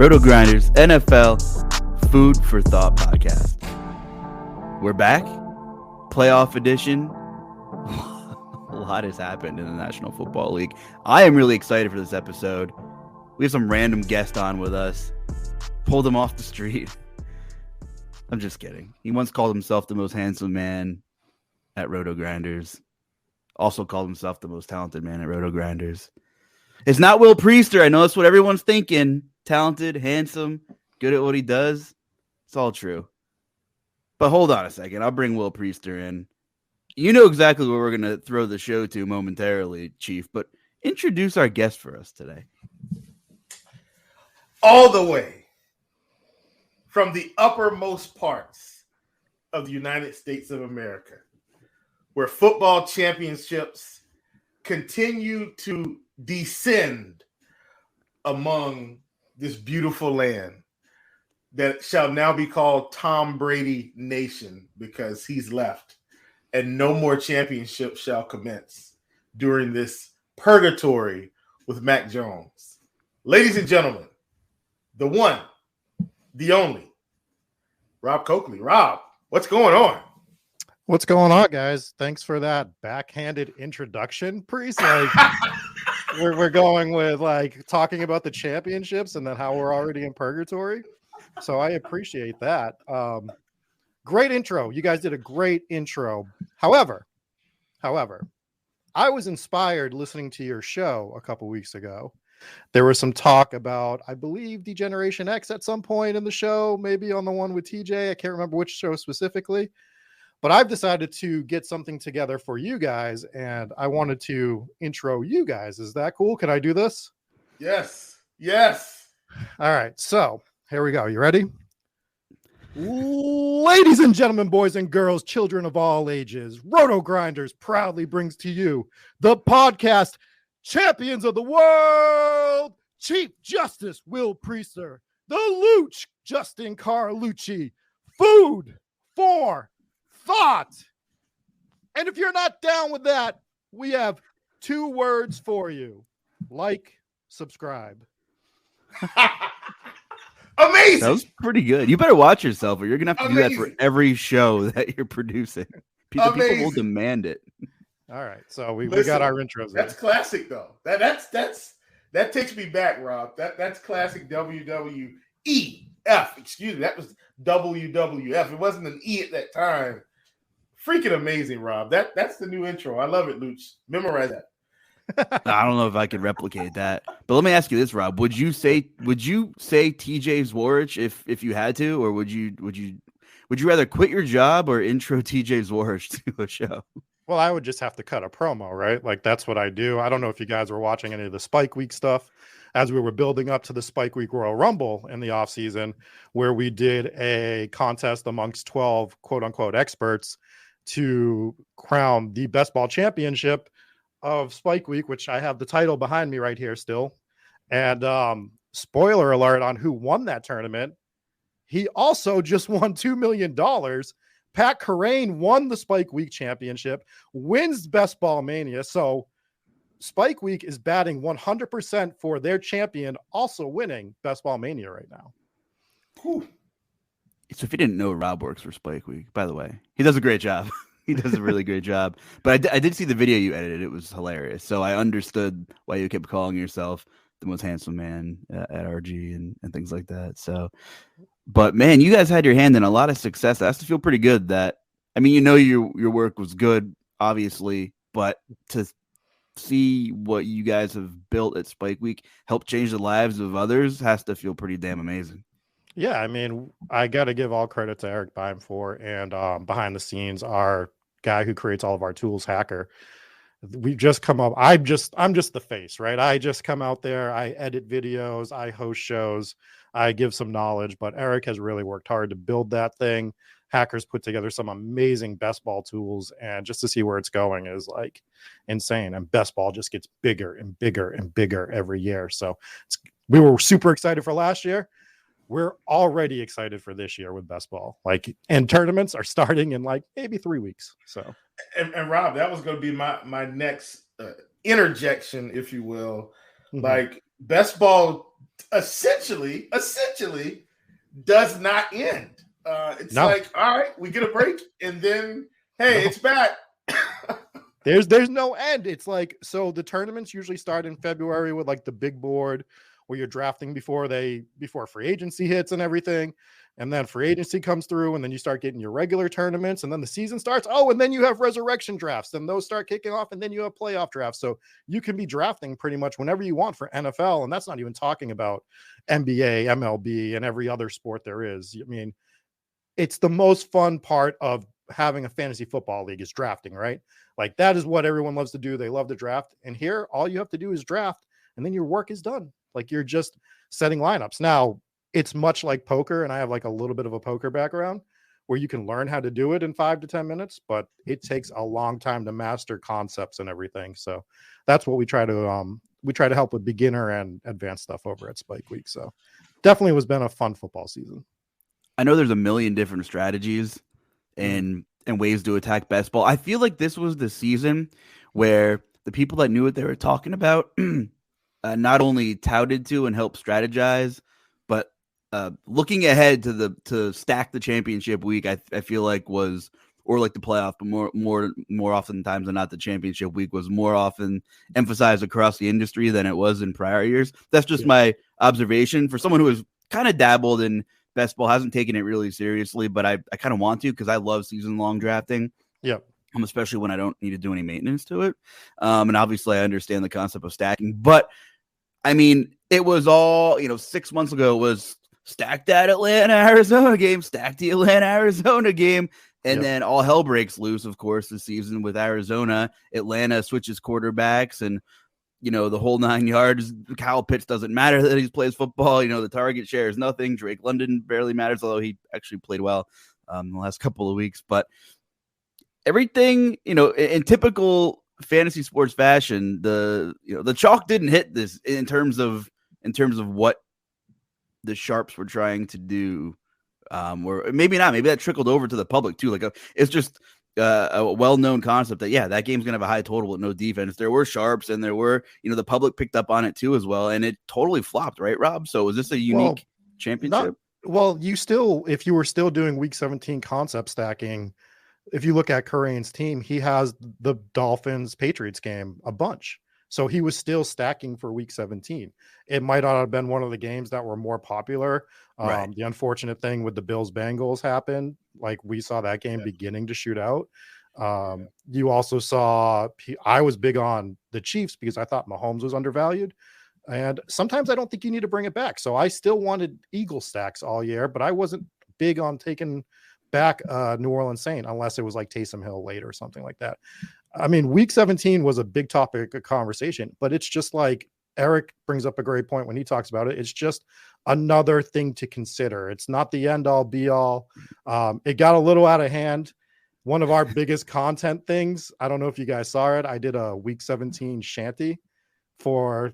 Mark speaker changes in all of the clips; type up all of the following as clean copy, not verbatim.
Speaker 1: RotoGrinders NFL Food for Thought podcast. We're back. Playoff edition. A lot has happened in the National Football League. I am really excited for this episode. We have some random guest on with us. Pulled him off the street. I'm just kidding. He once called himself the most handsome man at RotoGrinders. Also called himself the most talented man at RotoGrinders. It's not Will Priester. I know that's what everyone's thinking. Talented, handsome, good at what he does. It's all true. But hold on a second. I'll bring Will Priester in. You know exactly what we're going to throw the show to momentarily, Chief. But introduce our guest for us today.
Speaker 2: All the way from the uppermost parts of the United States of America, where football championships continue to descend among this beautiful land that shall now be called Tom Brady Nation because he's left and no more championships shall commence during this purgatory with Mac Jones. Ladies and gentlemen, the one, the only, Rob Coakley. Rob, what's going on?
Speaker 3: What's going on, guys? Thanks for that backhanded introduction, Priest. Like, we're going with like talking about the championships and then how we're already in purgatory. So I appreciate that. Great intro. You guys did a great intro. However, I was inspired listening to your show a couple weeks ago. There was some talk about, I believe, Degeneration X at some point in the show, maybe on the one with TJ. I can't remember which show specifically. But I've decided to get something together for you guys, and I wanted to intro you guys. Is that cool? Can I do this?
Speaker 2: Yes. Yes.
Speaker 3: All right. So here we go. You ready? Ladies and gentlemen, boys and girls, children of all ages, RotoGrinders proudly brings to you the podcast Champions of the World, Chief Justice Will Priester, the Luuch Justin Carlucci, Food for Thought. And if you're not down with that, we have 2 words for you. Like, subscribe.
Speaker 2: Amazing.
Speaker 1: That was pretty good. You better watch yourself or you're going to have to do that for every show that you're producing. People will demand it.
Speaker 3: All right. So we got our intros.
Speaker 2: That's classic, though. That takes me back, Rob. That's classic WWEF. Excuse me. That was WWF. It wasn't an E at that time. Freaking amazing, Rob. That's the new intro. I love it, Luuch. Memorize that.
Speaker 1: I don't know if I could replicate that. But let me ask you this, Rob. Would you say TJ Zworich if you had to, or would you rather quit your job or intro TJ Zworich to a show?
Speaker 3: Well, I would just have to cut a promo, right? Like that's what I do. I don't know if you guys were watching any of the Spike Week stuff as we were building up to the Spike Week Royal Rumble in the offseason, where we did a contest amongst 12 quote unquote experts to crown the best ball championship of Spike Week, which I have the title behind me right here still. And spoiler alert on who won that tournament. He also just won $2 million. Pat Carrain won the Spike Week championship, wins Best Ball Mania. So Spike Week is batting 100% for their champion, also winning Best Ball Mania right now.
Speaker 2: Whew.
Speaker 1: So if you didn't know, Rob works for Spike Week, by the way. He does a great job. He does a really great job. But I did see the video you edited. It was hilarious. So I understood why you kept calling yourself the most handsome man at RG and things like that. So, but man, you guys had your hand in a lot of success. That has to feel pretty good that, I mean, you know, your work was good, obviously, but to see what you guys have built at Spike Week help change the lives of others has to feel pretty damn amazing.
Speaker 3: Yeah, I mean, I got to give all credit to Eric Bimefor and behind the scenes, our guy who creates all of our tools, Hacker. We just come up. I'm just the face, right? I just come out there. I edit videos. I host shows. I give some knowledge, but Eric has really worked hard to build that thing. Hackers put together some amazing best ball tools, and just to see where it's going is like insane. And best ball just gets bigger and bigger and bigger every year. So we were super excited for last year. We're already excited for this year with best ball. Like, and tournaments are starting in like maybe 3 weeks. So,
Speaker 2: and Rob, that was going to be my next interjection, if you will. Mm-hmm. Like best ball essentially does not end. It's like, all right, we get a break, and then hey, it's back.
Speaker 3: There's no end. It's like, so the tournaments usually start in February with like the big board where you're drafting before free agency hits and everything. And then free agency comes through, and then you start getting your regular tournaments, and then the season starts. Oh, and then you have resurrection drafts, and those start kicking off, and then you have playoff drafts. So you can be drafting pretty much whenever you want for NFL. And that's not even talking about NBA, MLB, and every other sport there is. I mean, it's the most fun part of having a fantasy football league is drafting, right? Like that is what everyone loves to do. They love to draft. And here, all you have to do is draft, and then your work is done. Like you're just setting lineups. Now, it's much like poker, and I have like a little bit of a poker background where you can learn how to do it in 5 to 10 minutes, but it takes a long time to master concepts and everything. So that's what we try to help with beginner and advanced stuff over at Spike Week. So definitely has been a fun football season.
Speaker 1: I know there's a million different strategies and ways to attack best ball. I feel like this was the season where the people that knew what they were talking about not only touted to and helped strategize, but looking ahead to stack the championship week, I feel like was, or like the playoff, but more often times than not, the championship week was more often emphasized across the industry than it was in prior years. That's just my observation. For someone who has kind of dabbled in best ball, hasn't taken it really seriously, but I kind of want to because I love season-long drafting.
Speaker 3: Yep.
Speaker 1: Especially when I don't need to do any maintenance to it. And obviously I understand the concept of stacking, but I mean, it was all, 6 months ago was stack that Atlanta-Arizona game, stack the Atlanta-Arizona game. And then all hell breaks loose, of course, this season with Arizona. Atlanta switches quarterbacks and, the whole 9 yards. Kyle Pitts doesn't matter that he plays football. The target share is nothing. Drake London barely matters, although he actually played well the last couple of weeks. But everything, in typical fantasy sports fashion, the chalk didn't hit this in terms of what the sharps were trying to do, or maybe not. Maybe that trickled over to the public too. Like it's just a well-known concept that that game's gonna have a high total with no defense. There were sharps, and there were the public picked up on it too as well, and it totally flopped, right, Rob? So is this a unique championship?
Speaker 3: If you were still doing week 17 concept stacking, if you look at Curran's team, he has the Dolphins Patriots game a bunch. So he was still stacking for week 17. It might not have been one of the games that were more popular.
Speaker 1: Right.
Speaker 3: The unfortunate thing with the Bills Bengals happened. Like we saw that game beginning to shoot out. You also saw, I was big on the Chiefs because I thought Mahomes was undervalued. And sometimes I don't think you need to bring it back. So I still wanted Eagle stacks all year, but I wasn't big on taking back New Orleans Saint unless it was like Taysom Hill late or something like that. I mean, week 17 was a big topic of conversation, but it's just like Eric brings up a great point when he talks about it. It's just another thing to consider. It's not the end all be all. It got a little out of hand. One of our biggest content things, I don't know if you guys saw it. I did a week 17 shanty for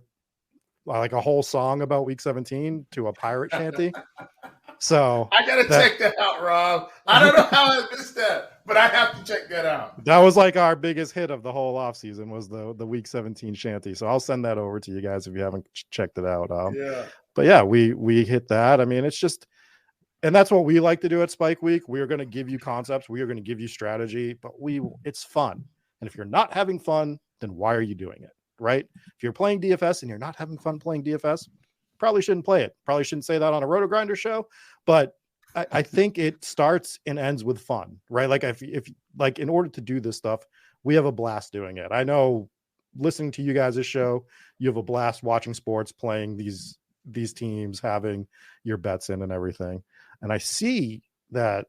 Speaker 3: like a whole song about week 17 to a pirate shanty. So
Speaker 2: I gotta check that out, Rob. I don't know how I missed that, but I have to check that out.
Speaker 3: That was like our biggest hit of the whole offseason was the week 17 shanty. So I'll send that over to you guys if you haven't checked it out. But yeah, we hit that. I mean, it's just, and that's what we like to do at Spike Week. We are going to give you concepts. We are going to give you strategy, but it's fun. And if you're not having fun, then why are you doing it? Right? If you're playing DFS and you're not having fun playing DFS, probably shouldn't play it. Probably shouldn't say that on a RotoGrinder show, but I think it starts and ends with fun, right? Like if like in order to do this stuff, we have a blast doing it. I know listening to you guys' show, you have a blast watching sports, playing these teams, having your bets in and everything. And I see that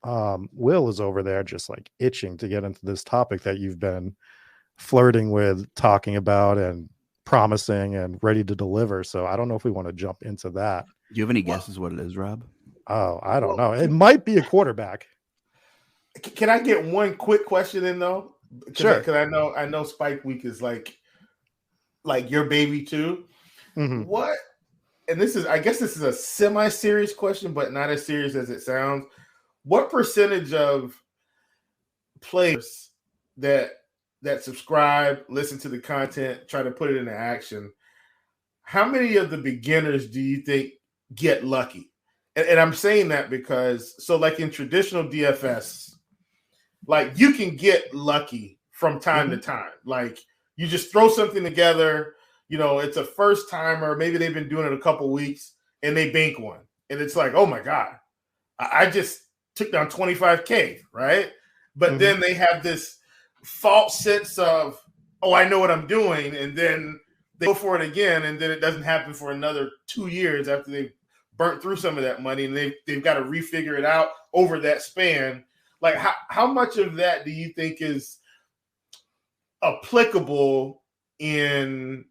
Speaker 3: Will is over there just like itching to get into this topic that you've been flirting with, talking about, and promising and ready to deliver. So I don't know if we want to jump into that.
Speaker 1: Do you have any guesses what it is, Rob?
Speaker 3: Oh, I don't know. It might be a quarterback.
Speaker 2: Can I get one quick question in though?
Speaker 3: Sure.
Speaker 2: Because I know Spike Week is like your baby too.
Speaker 3: Mm-hmm.
Speaker 2: What? And I guess this is a semi-serious question, but not as serious as it sounds. What percentage of players that subscribe, listen to the content, try to put it into action, how many of the beginners do you think get lucky? And I'm saying that because, so like in traditional DFS, like you can get lucky from time to time. Like you just throw something together, it's a first timer. Maybe they've been doing it a couple weeks and they bank one. And it's like, oh my God, I just took down 25K, right? But then they have this false sense of, oh, I know what I'm doing. And then they go for it again. And then it doesn't happen for another 2 years after they've burnt through some of that money. And they've got to refigure it out over that span. Like how much of that do you think is applicable in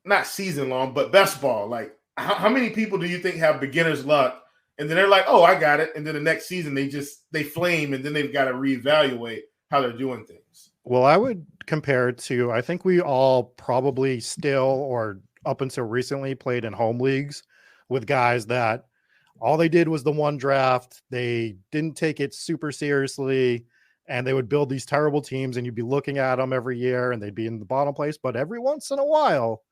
Speaker 2: not season long, but best ball? Like how many people do you think have beginner's luck and then they're like, oh, I got it. And then the next season they flame and then they've got to reevaluate how they're doing things.
Speaker 3: Well, I would compare it to, I think we all probably still, or up until recently, played in home leagues with guys that all they did was the one draft. They didn't take it super seriously, and they would build these terrible teams, and you'd be looking at them every year, and they'd be in the bottom place. But every once in a while,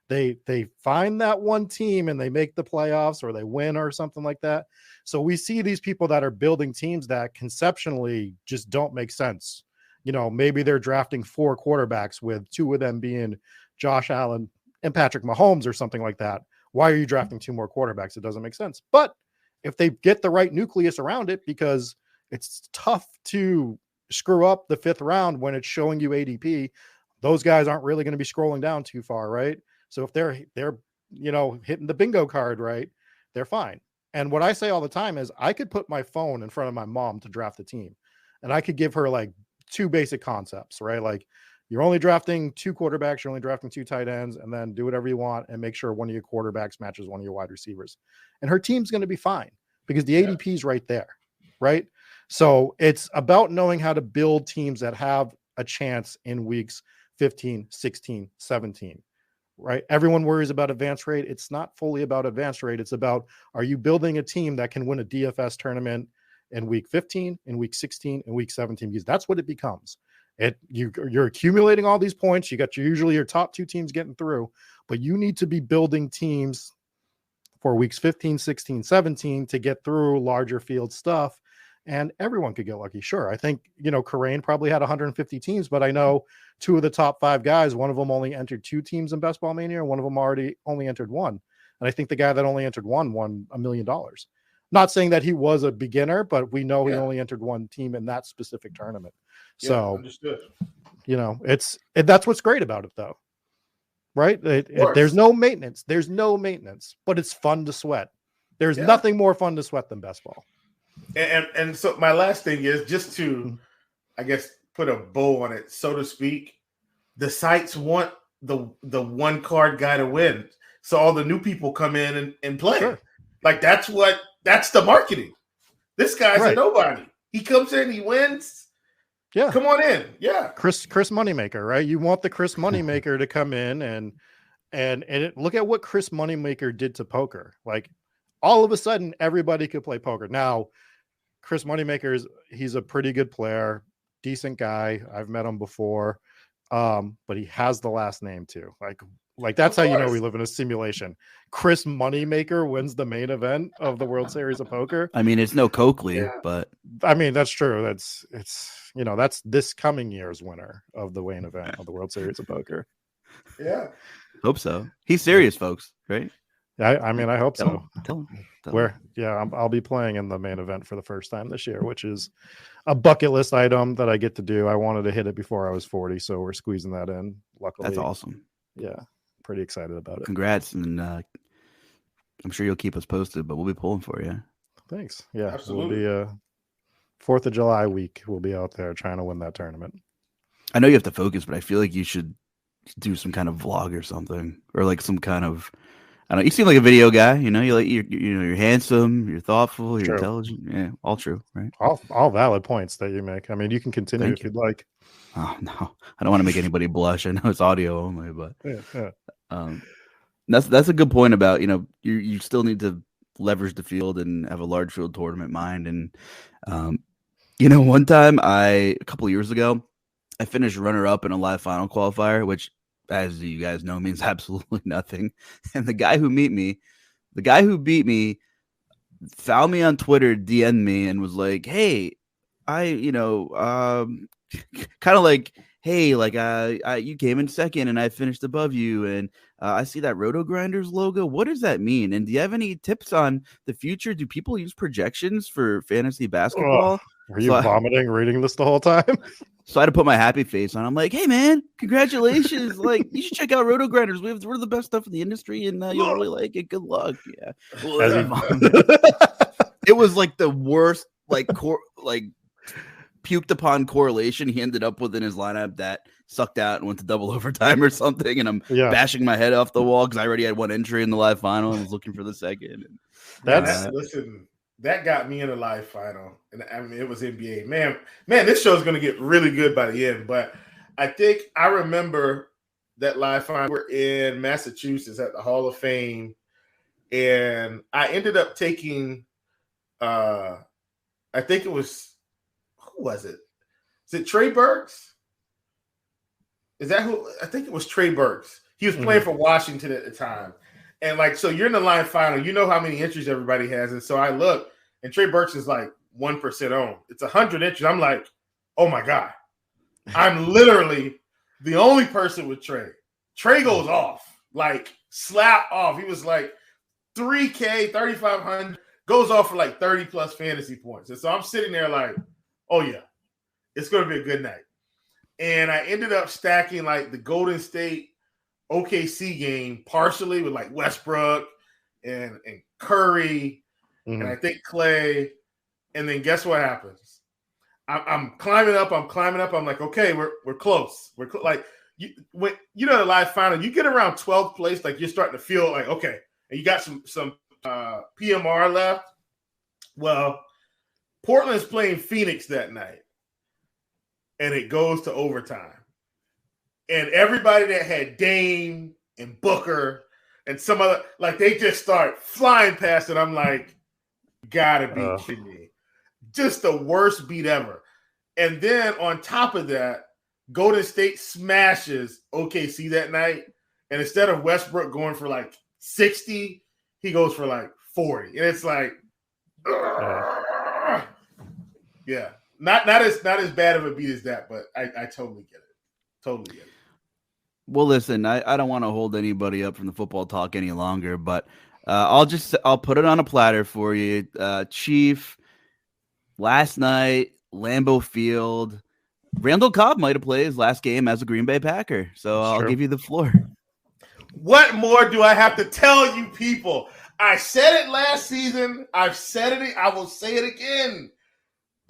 Speaker 3: they find that one team, and they make the playoffs, or they win, or something like that. So we see these people that are building teams that conceptually just don't make sense. Maybe they're drafting 4 quarterbacks with 2 of them being Josh Allen and Patrick Mahomes or something like that. Why are you drafting 2 more quarterbacks? It doesn't make sense. But if they get the right nucleus around it, because it's tough to screw up the 5th round when it's showing you ADP, those guys aren't really going to be scrolling down too far, right? So if they're hitting the bingo card right, they're fine. And what I say all the time is I could put my phone in front of my mom to draft the team, and I could give her like 2 basic concepts, right? Like you're only drafting 2 quarterbacks, you're only drafting 2 tight ends, and then do whatever you want and make sure one of your quarterbacks matches one of your wide receivers. And her team's going to be fine because the ADP is right there, right? So it's about knowing how to build teams that have a chance in weeks 15, 16, 17, right? Everyone worries about advance rate. It's not fully about advance rate. It's about, are you building a team that can win a DFS tournament in week 15, in week 16, in week 17, because that's what it becomes. You're accumulating all these points. You got usually your top 2 teams getting through, but you need to be building teams for weeks 15, 16, 17 to get through larger field stuff. And everyone could get lucky. Sure. I think, Corain probably had 150 teams, but I know 2 of the top 5 guys, one of them only entered 2 teams in Best Ball Mania, and one of them only entered 1. And I think the guy that only entered 1 won $1 million. Not saying that he was a beginner, but we know he only entered 1 team in that specific tournament. So,
Speaker 2: understood.
Speaker 3: That's what's great about it, though, right? There's no maintenance. There's no maintenance, but it's fun to sweat. There's nothing more fun to sweat than best ball.
Speaker 2: And so my last thing is just to, I guess, put a bow on it, so to speak. The sites want the one card guy to win, so all the new people come in and play. Sure. Like that's the marketing. This guy's a nobody. He comes in, he wins. Yeah, come on in. Yeah,
Speaker 3: Chris Moneymaker, right? You want the Chris Moneymaker to come in and look at what Chris Moneymaker did to poker. Like all of a sudden, everybody could play poker. Now, Chris Moneymaker he's a pretty good player, decent guy. I've met him before, but he has the last name too. Like that's how you know we live in a simulation. Chris Moneymaker wins the main event of the World Series of Poker.
Speaker 1: I mean, it's no Coakley, but
Speaker 3: I mean that's true. That's this coming year's winner of the main event of the World Series of Poker.
Speaker 2: Yeah,
Speaker 1: hope so. He's serious, folks, right?
Speaker 3: I mean, I hope so.
Speaker 1: Tell him.
Speaker 3: I'll be playing in the main event for the first time this year, which is a bucket list item that I get to do. I wanted to hit it before I was 40, so we're squeezing that in. Luckily,
Speaker 1: that's awesome.
Speaker 3: Yeah, pretty excited about it.
Speaker 1: Congrats, and I'm sure you'll keep us posted, but we'll be pulling for you.
Speaker 3: Thanks. Yeah,
Speaker 2: absolutely.
Speaker 3: We'll be 4th of July week. We'll be out there trying to win that tournament.
Speaker 1: I know you have to focus, but I feel like you should do some kind of vlog or something, or like some kind of. I don't know. You seem like a video guy, you're handsome, you're thoughtful, you're intelligent. Yeah, all true, right?
Speaker 3: All valid points that you make. I mean, you can continue if you'd like.
Speaker 1: Oh no, I don't want to make anybody blush. I know it's audio only, but that's a good point about you still need to leverage the field and have a large field tournament mind. And one time a couple of years ago, I finished runner up in a live final qualifier, which as you guys know, means absolutely nothing. And the guy who beat me found me on Twitter, DM'd me, and was like, "Hey, kind of like, hey, like, you came in second, and I finished above you, and I see that RotoGrinders logo. What does that mean? And do you have any tips on the future? Do people use projections for fantasy basketball?"
Speaker 3: Are you vomiting reading this the whole time?
Speaker 1: So I had to put my happy face on. I'm like, "Hey, man, congratulations! Like, you should check out RotoGrinders. We're the best stuff in the industry, and you'll really like it. Good luck." Yeah, it was like the worst, like puked upon correlation he ended up with in his lineup that sucked out and went to double overtime or something. And I'm bashing my head off the wall because I already had one entry in the live final and was looking for the second.
Speaker 2: Listen. That got me in the live final, and I mean it was NBA. Man, this show is going to get really good by the end. But I think I remember that live final. We're in Massachusetts at the Hall of Fame, and I ended up taking. I think it was who was it? Is it Trey Burks? Is that who? I think it was Trey Burks. He was playing for Washington at the time. And so you're in the line final, you know how many entries everybody has. And so I look, and Trey Burks is like 1% owned. It's 100 entries. I'm like, oh my God. I'm literally the only person with Trey. Trey goes off, like slap off. He was like 3K, 3,500, goes off for like 30 plus fantasy points. And so I'm sitting there like, oh yeah, it's going to be a good night. And I ended up stacking like the Golden State OKC game partially with like Westbrook and Curry and I think Clay. And then guess what happens? I'm climbing up. I'm like, okay, we're close. Like when the live final, you get around 12th place, like you're starting to feel like okay, and you got some PMR left. Well, Portland's playing Phoenix that night, and it goes to overtime. And everybody that had Dame and Booker and some other, like they just start flying past it. I'm like, gotta be kidding me. Just the worst beat ever. And then on top of that, Golden State smashes OKC that night. And instead of Westbrook going for like 60, he goes for like 40. And it's like, yeah. Not as bad of a beat as that, but I totally get it. Totally get it.
Speaker 1: Well, listen, I don't want to hold anybody up from the football talk any longer, but I'll put it on a platter for you. Chief, last night, Lambeau Field, Randall Cobb might have played his last game as a Green Bay Packer. So I'll give you the floor.
Speaker 2: What more do I have to tell you people? I said it last season. I've said it. I will say it again.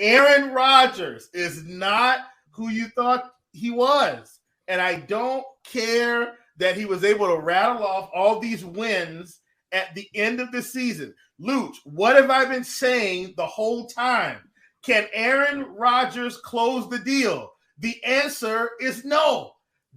Speaker 2: Aaron Rodgers is not who you thought he was. And I don't care that he was able to rattle off all these wins at the end of the season. Luuch, what have I been saying the whole time? Can Aaron Rodgers close the deal? The answer is no.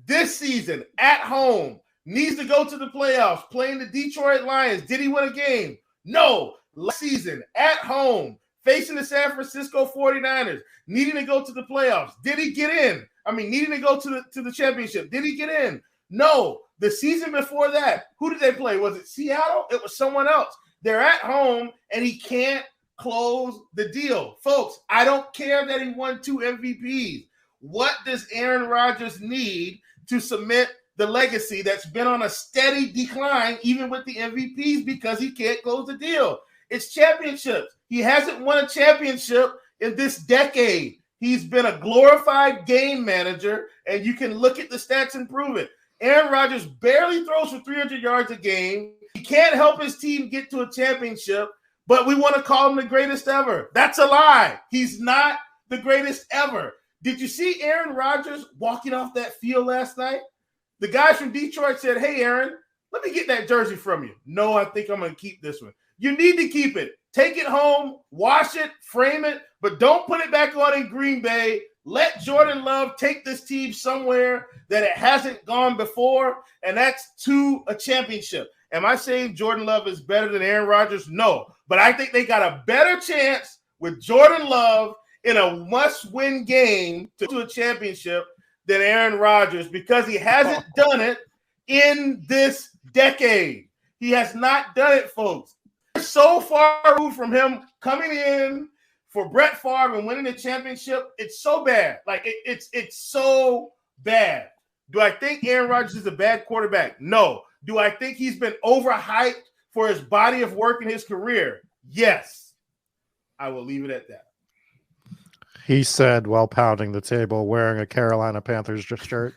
Speaker 2: This season, at home, needs to go to the playoffs, playing the Detroit Lions. Did he win a game? No. Last season, at home, facing the San Francisco 49ers, needing to go to the playoffs. Did he get in? Needing to go to the championship. Did he get in? No. The season before that, who did they play? Was it Seattle? It was someone else. They're at home, and he can't close the deal. Folks, I don't care that he won 2 MVPs. What does Aaron Rodgers need to cement the legacy that's been on a steady decline, even with the MVPs, because he can't close the deal? It's championships. He hasn't won a championship in this decade. He's been a glorified game manager, and you can look at the stats and prove it. Aaron Rodgers barely throws for 300 yards a game. He can't help his team get to a championship, but we want to call him the greatest ever. That's a lie. He's not the greatest ever. Did you see Aaron Rodgers walking off that field last night? The guys from Detroit said, hey, Aaron, let me get that jersey from you. No, I think I'm going to keep this one. You need to keep it. Take it home, wash it, frame it, but don't put it back on in Green Bay. Let Jordan Love take this team somewhere that it hasn't gone before, and that's to a championship. Am I saying Jordan Love is better than Aaron Rodgers? No, but I think they got a better chance with Jordan Love in a must-win game to a championship than Aaron Rodgers because he hasn't done it in this decade. He has not done it, folks. We're so far removed from him coming in for Brett Favre and winning the championship. It's so bad. Like, it's so bad. Do I think Aaron Rodgers is a bad quarterback? No. Do I think he's been overhyped for his body of work in his career? Yes. I will leave it at that.
Speaker 3: He said while pounding the table, wearing a Carolina Panthers shirt.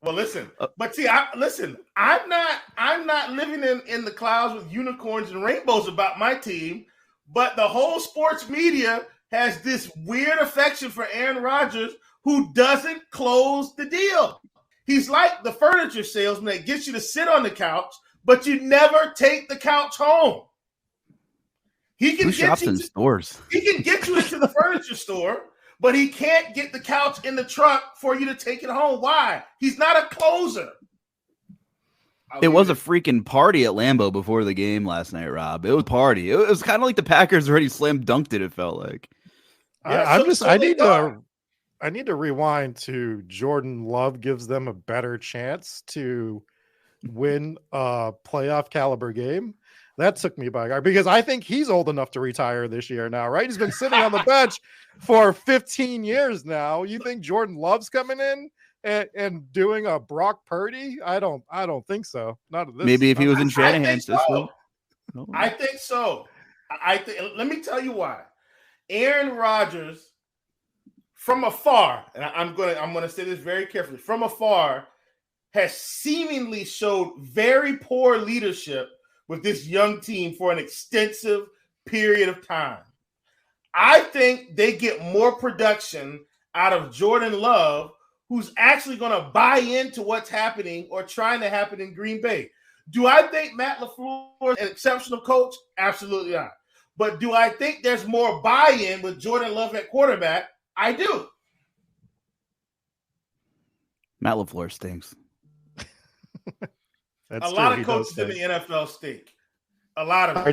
Speaker 2: Well, listen, but see, I'm not living in the clouds with unicorns and rainbows about my team, but the whole sports media has this weird affection for Aaron Rodgers, who doesn't close the deal. He's like the furniture salesman that gets you to sit on the couch, but you never take the couch home. He can
Speaker 1: shops in stores.
Speaker 2: He can get you into the furniture store, but he can't get the couch in the truck for you to take it home. Why? He's not a closer.
Speaker 1: It was a freaking party at Lambeau before the game last night, Rob. It was a party. It was kind of like the Packers already slam dunked it felt like.
Speaker 2: Yeah,
Speaker 3: I need to rewind to Jordan Love gives them a better chance to win a playoff caliber game. That took me by guard because I think he's old enough to retire this year now, right? He's been sitting on the bench for 15 years now. You think Jordan Love's coming in and doing a Brock Purdy? I don't think so. Not at this.
Speaker 1: Maybe if he was in Shanahan's system.
Speaker 2: So. No. I think so. Let me tell you why. Aaron Rodgers, from afar, and I'm gonna say this very carefully, from afar, has seemingly showed very poor leadership with this young team for an extensive period of time. I think they get more production out of Jordan Love, who's actually going to buy into what's happening or trying to happen in Green Bay. Do I think Matt LaFleur is an exceptional coach? Absolutely not. But do I think there's more buy-in with Jordan Love at quarterback? I do.
Speaker 1: Matt LaFleur stinks.
Speaker 2: A lot of coaches in the NFL stink. A lot of them.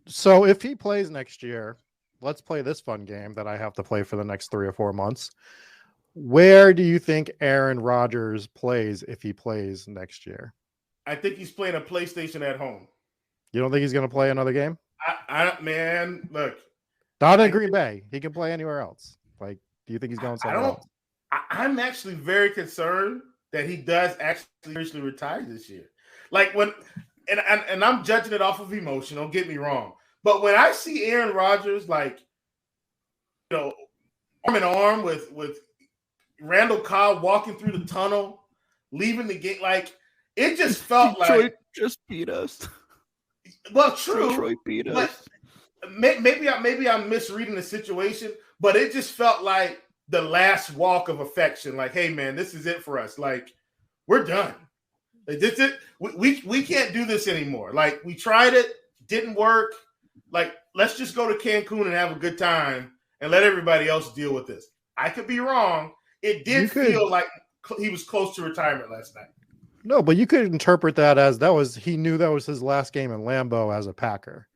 Speaker 3: So if he plays next year, let's play this fun game that I have to play for the next 3 or 4 months. Where do you think Aaron Rodgers plays if he plays next year?
Speaker 2: I think he's playing a PlayStation at home.
Speaker 3: You don't think he's going to play another game?
Speaker 2: Man, look.
Speaker 3: Not in Green Bay. He can play anywhere else. Like, do you think he's going somewhere else?
Speaker 2: I'm actually very concerned that he does actually retire this year. Like and I'm judging it off of emotion. Don't get me wrong, but when I see Aaron Rodgers, like, arm in arm with Randall Cobb walking through the tunnel, leaving the gate, like, it just felt
Speaker 1: Detroit
Speaker 2: like
Speaker 1: just beat us.
Speaker 2: Well, true.
Speaker 1: Detroit beat us.
Speaker 2: Maybe I'm misreading the situation, but it just felt like the last walk of affection. Like, hey man, this is it for us. Like, we're done. Like, this is, we can't do this anymore. Like, we tried it, didn't work. Like, let's just go to Cancun and have a good time and let everybody else deal with this. I could be wrong. It did feel like he was close to retirement last night.
Speaker 3: No, but you could interpret that as he knew that was his last game in Lambeau as a Packer,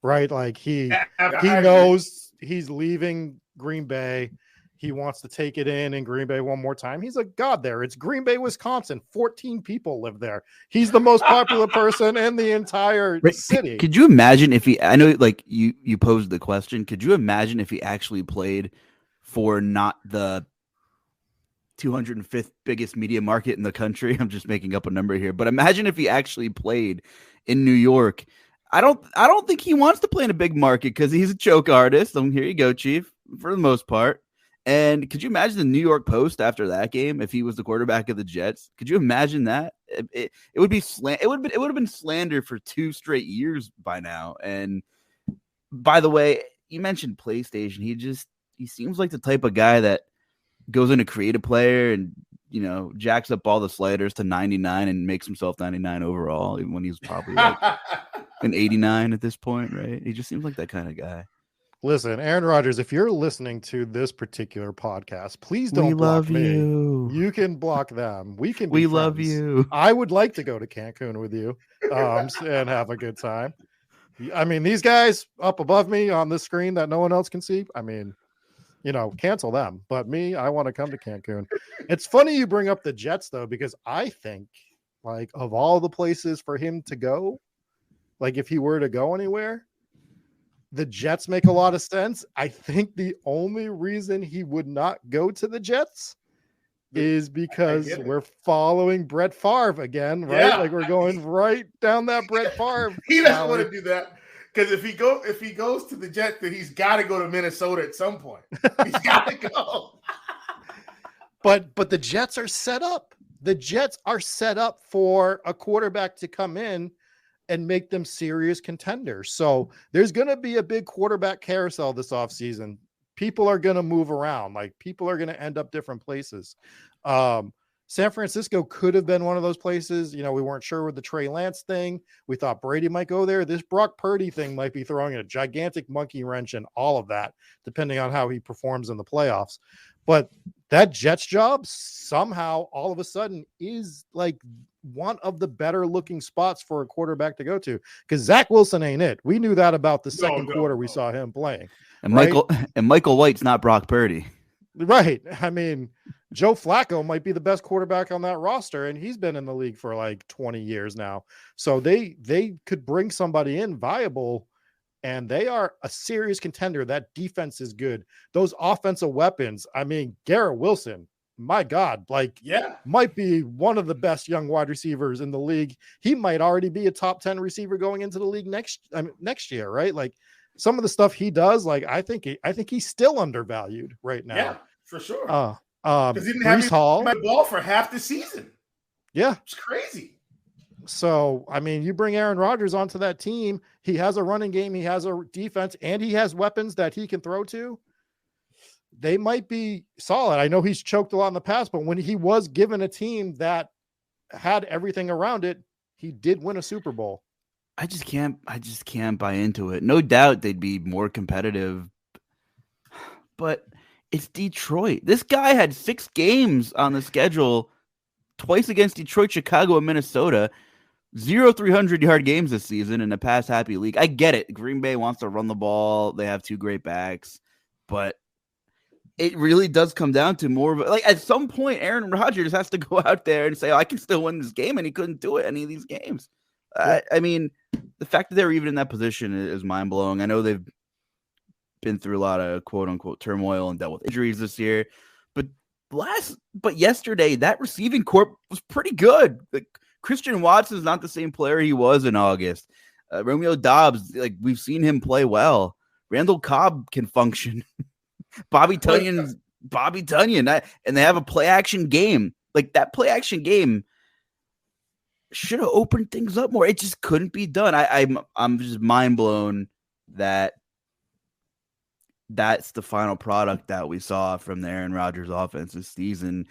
Speaker 3: right? Like he knows he's leaving Green Bay. He wants to take it in Green Bay one more time. He's a god there. It's Green Bay, Wisconsin. 14 people live there. He's the most popular person in the entire city.
Speaker 1: Could you imagine if I know, like, you posed the question. Could you imagine if he actually played for not the 205th biggest media market in the country? I'm just making up a number here, but imagine if he actually played in New York. I don't think he wants to play in a big market because he's a choke artist. Here you go, Chief, for the most part. And could you imagine the New York Post after that game if he was the quarterback of the Jets? Could you imagine that? It would be it would have been slander for 2 straight years by now. And by the way, you mentioned PlayStation. He seems like the type of guy that goes in to create a player and, jacks up all the sliders to 99 and makes himself 99 overall, even when he's probably like an 89 at this point, right? He just seems like that kind of guy.
Speaker 3: Listen, Aaron Rodgers, if you're listening to this particular podcast, please don't block me. You can block them. We love you. I would like to go to Cancun with you and have a good time. I mean, these guys up above me on this screen that no one else can see, I mean, cancel them. But me, I want to come to Cancun. It's funny you bring up the Jets, though, because I think, like, of all the places for him to go, like, if he were to go anywhere, the Jets make a lot of sense. I think the only reason he would not go to the Jets is because we're following Brett Favre again, right?
Speaker 2: Yeah.
Speaker 3: Like, we're going right down that Brett Favre.
Speaker 2: He doesn't want to do that. Because if he goes to the Jets, then he's got to go to Minnesota at some point. He's got to go.
Speaker 3: But the Jets are set up. The Jets are set up for a quarterback to come in and make them serious contenders. So there's going to be a big quarterback carousel this offseason. People are going to move around. Like, people are going to end up different places. San Francisco could have been one of those places. We weren't sure with the Trey Lance thing. We thought Brady might go there. This Brock Purdy thing might be throwing a gigantic monkey wrench in all of that, depending on how he performs in the playoffs. But that Jets job somehow all of a sudden is like one of the better looking spots for a quarterback to go to, because Zach Wilson ain't it. We knew that about the second quarter we saw him playing.
Speaker 1: And
Speaker 3: right?
Speaker 1: Michael White's not Brock Purdy.
Speaker 3: Right. I mean, Joe Flacco might be the best quarterback on that roster, and he's been in the league for like 20 years now. So they could bring somebody in viable, and they are a serious contender. That defense is good. Those offensive weapons, I mean, Garrett Wilson, my God, might be one of the best young wide receivers in the league. He might already be a top 10 receiver going into the league next year, right? Like, some of the stuff he does, like, I think he's still undervalued right now.
Speaker 2: Yeah, for sure.
Speaker 3: Because
Speaker 2: he didn't have the ball for half the season.
Speaker 3: Yeah,
Speaker 2: it's crazy.
Speaker 3: So, I mean, you bring Aaron Rodgers onto that team. He has a running game, he has a defense, and he has weapons that he can throw to. They might be solid. I know he's choked a lot in the past, but when he was given a team that had everything around it, he did win a Super Bowl.
Speaker 1: I just can't buy into it. No doubt they'd be more competitive, but it's Detroit. This guy had 6 games on the schedule, twice against Detroit, Chicago, and Minnesota. 0 300-yard games this season in a pass-happy league. I get it. Green Bay wants to run the ball. They have 2 great backs, but it really does come down to more of like, at some point, Aaron Rodgers has to go out there and say, I can still win this game, and he couldn't do it any of these games. I mean, the fact that they're even in that position is mind-blowing. I know they've been through a lot of quote-unquote turmoil and dealt with injuries this year, but yesterday, that receiving corps was pretty good. Like, Christian Watson is not the same player he was in August. Romeo Doubs, like, we've seen him play well. Randall Cobb can function. Bobby Tunyon, and they have a play-action game. Like, that play-action game should have opened things up more. It just couldn't be done. I'm just mind blown that that's the final product that we saw from the Aaron Rodgers offense this season.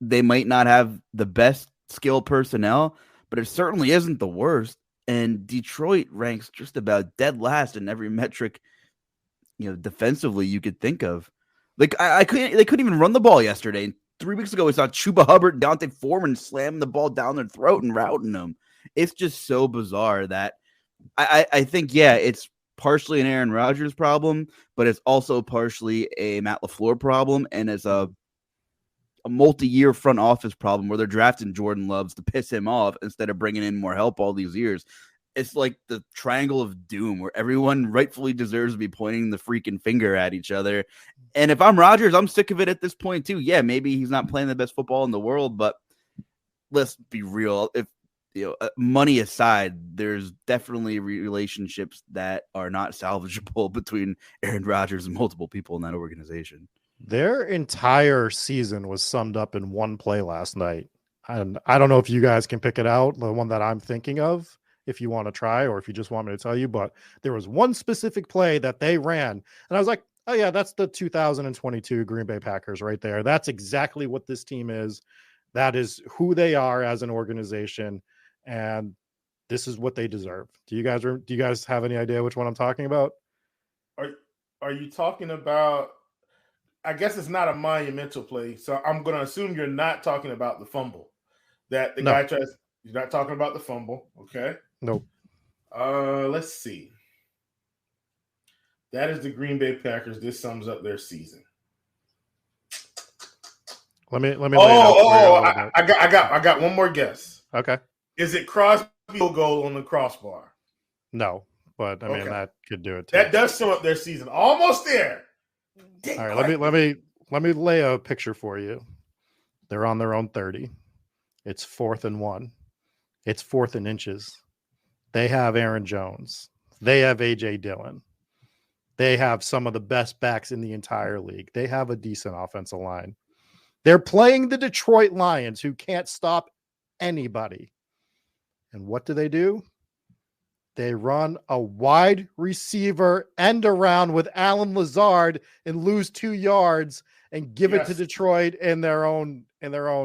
Speaker 1: They might not have the best skill personnel, but it certainly isn't the worst. And Detroit ranks just about dead last in every metric, defensively you could think of. Like, they couldn't even run the ball yesterday. 3 weeks ago, we saw Chuba Hubbard, Dante Foreman slamming the ball down their throat and routing them. It's just so bizarre that I think, it's partially an Aaron Rodgers problem, but it's also partially a Matt LaFleur problem, and it's a multi-year front office problem where they're drafting Jordan Loves to piss him off instead of bringing in more help all these years. It's like the triangle of doom where everyone rightfully deserves to be pointing the freaking finger at each other. And if I'm Rodgers, I'm sick of it at this point too. Yeah, maybe he's not playing the best football in the world, but let's be real. If money aside, there's definitely relationships that are not salvageable between Aaron Rodgers and multiple people in that organization.
Speaker 3: Their entire season was summed up in one play last night. And I don't know if you guys can pick it out, the one that I'm thinking of, if you want to try, or if you just want me to tell you, but there was one specific play that they ran. And I was like, oh yeah, that's the 2022 Green Bay Packers right there. That's exactly what this team is. That is who they are as an organization. And this is what they deserve. Do you guys have any idea which one I'm talking about?
Speaker 2: Are you talking about, I guess it's not a monumental play, so I'm going to assume you're not talking about the fumble that the guy tries. You're not talking about the fumble. Okay.
Speaker 3: Nope.
Speaker 2: Let's see. That is the Green Bay Packers. This sums up their season.
Speaker 3: Let me lay it out for you a little bit.
Speaker 2: I got one more guess.
Speaker 3: Okay.
Speaker 2: Is it Crosby field goal on the crossbar?
Speaker 3: No, but I mean that could do it too.
Speaker 2: That does sum up their season. Almost there.
Speaker 3: All right, let me lay a picture for you. They're on their own 30. It's 4th and 1. It's 4th and inches. They have Aaron Jones. They have AJ Dillon. They have some of the best backs in the entire league. They have a decent offensive line. They're playing the Detroit Lions, who can't stop anybody. And what do? They run a wide receiver end around with Alan Lazard and lose 2 yards and give it to Detroit in their own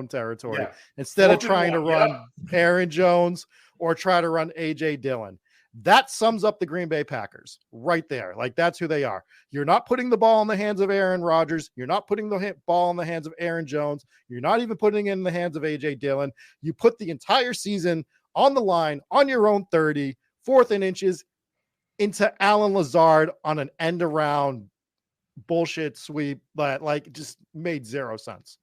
Speaker 3: territory instead of trying to run Aaron Jones or try to run AJ Dillon. That sums up the Green Bay Packers right there. Like, that's who they are. You're not putting the ball in the hands of Aaron Rodgers. You're not putting the ball in the hands of Aaron Jones. You're not even putting it in the hands of AJ Dillon. You put the entire season on the line on your own 30, 4th and inches into Alan Lazard on an end around bullshit sweep that just made 0 sense.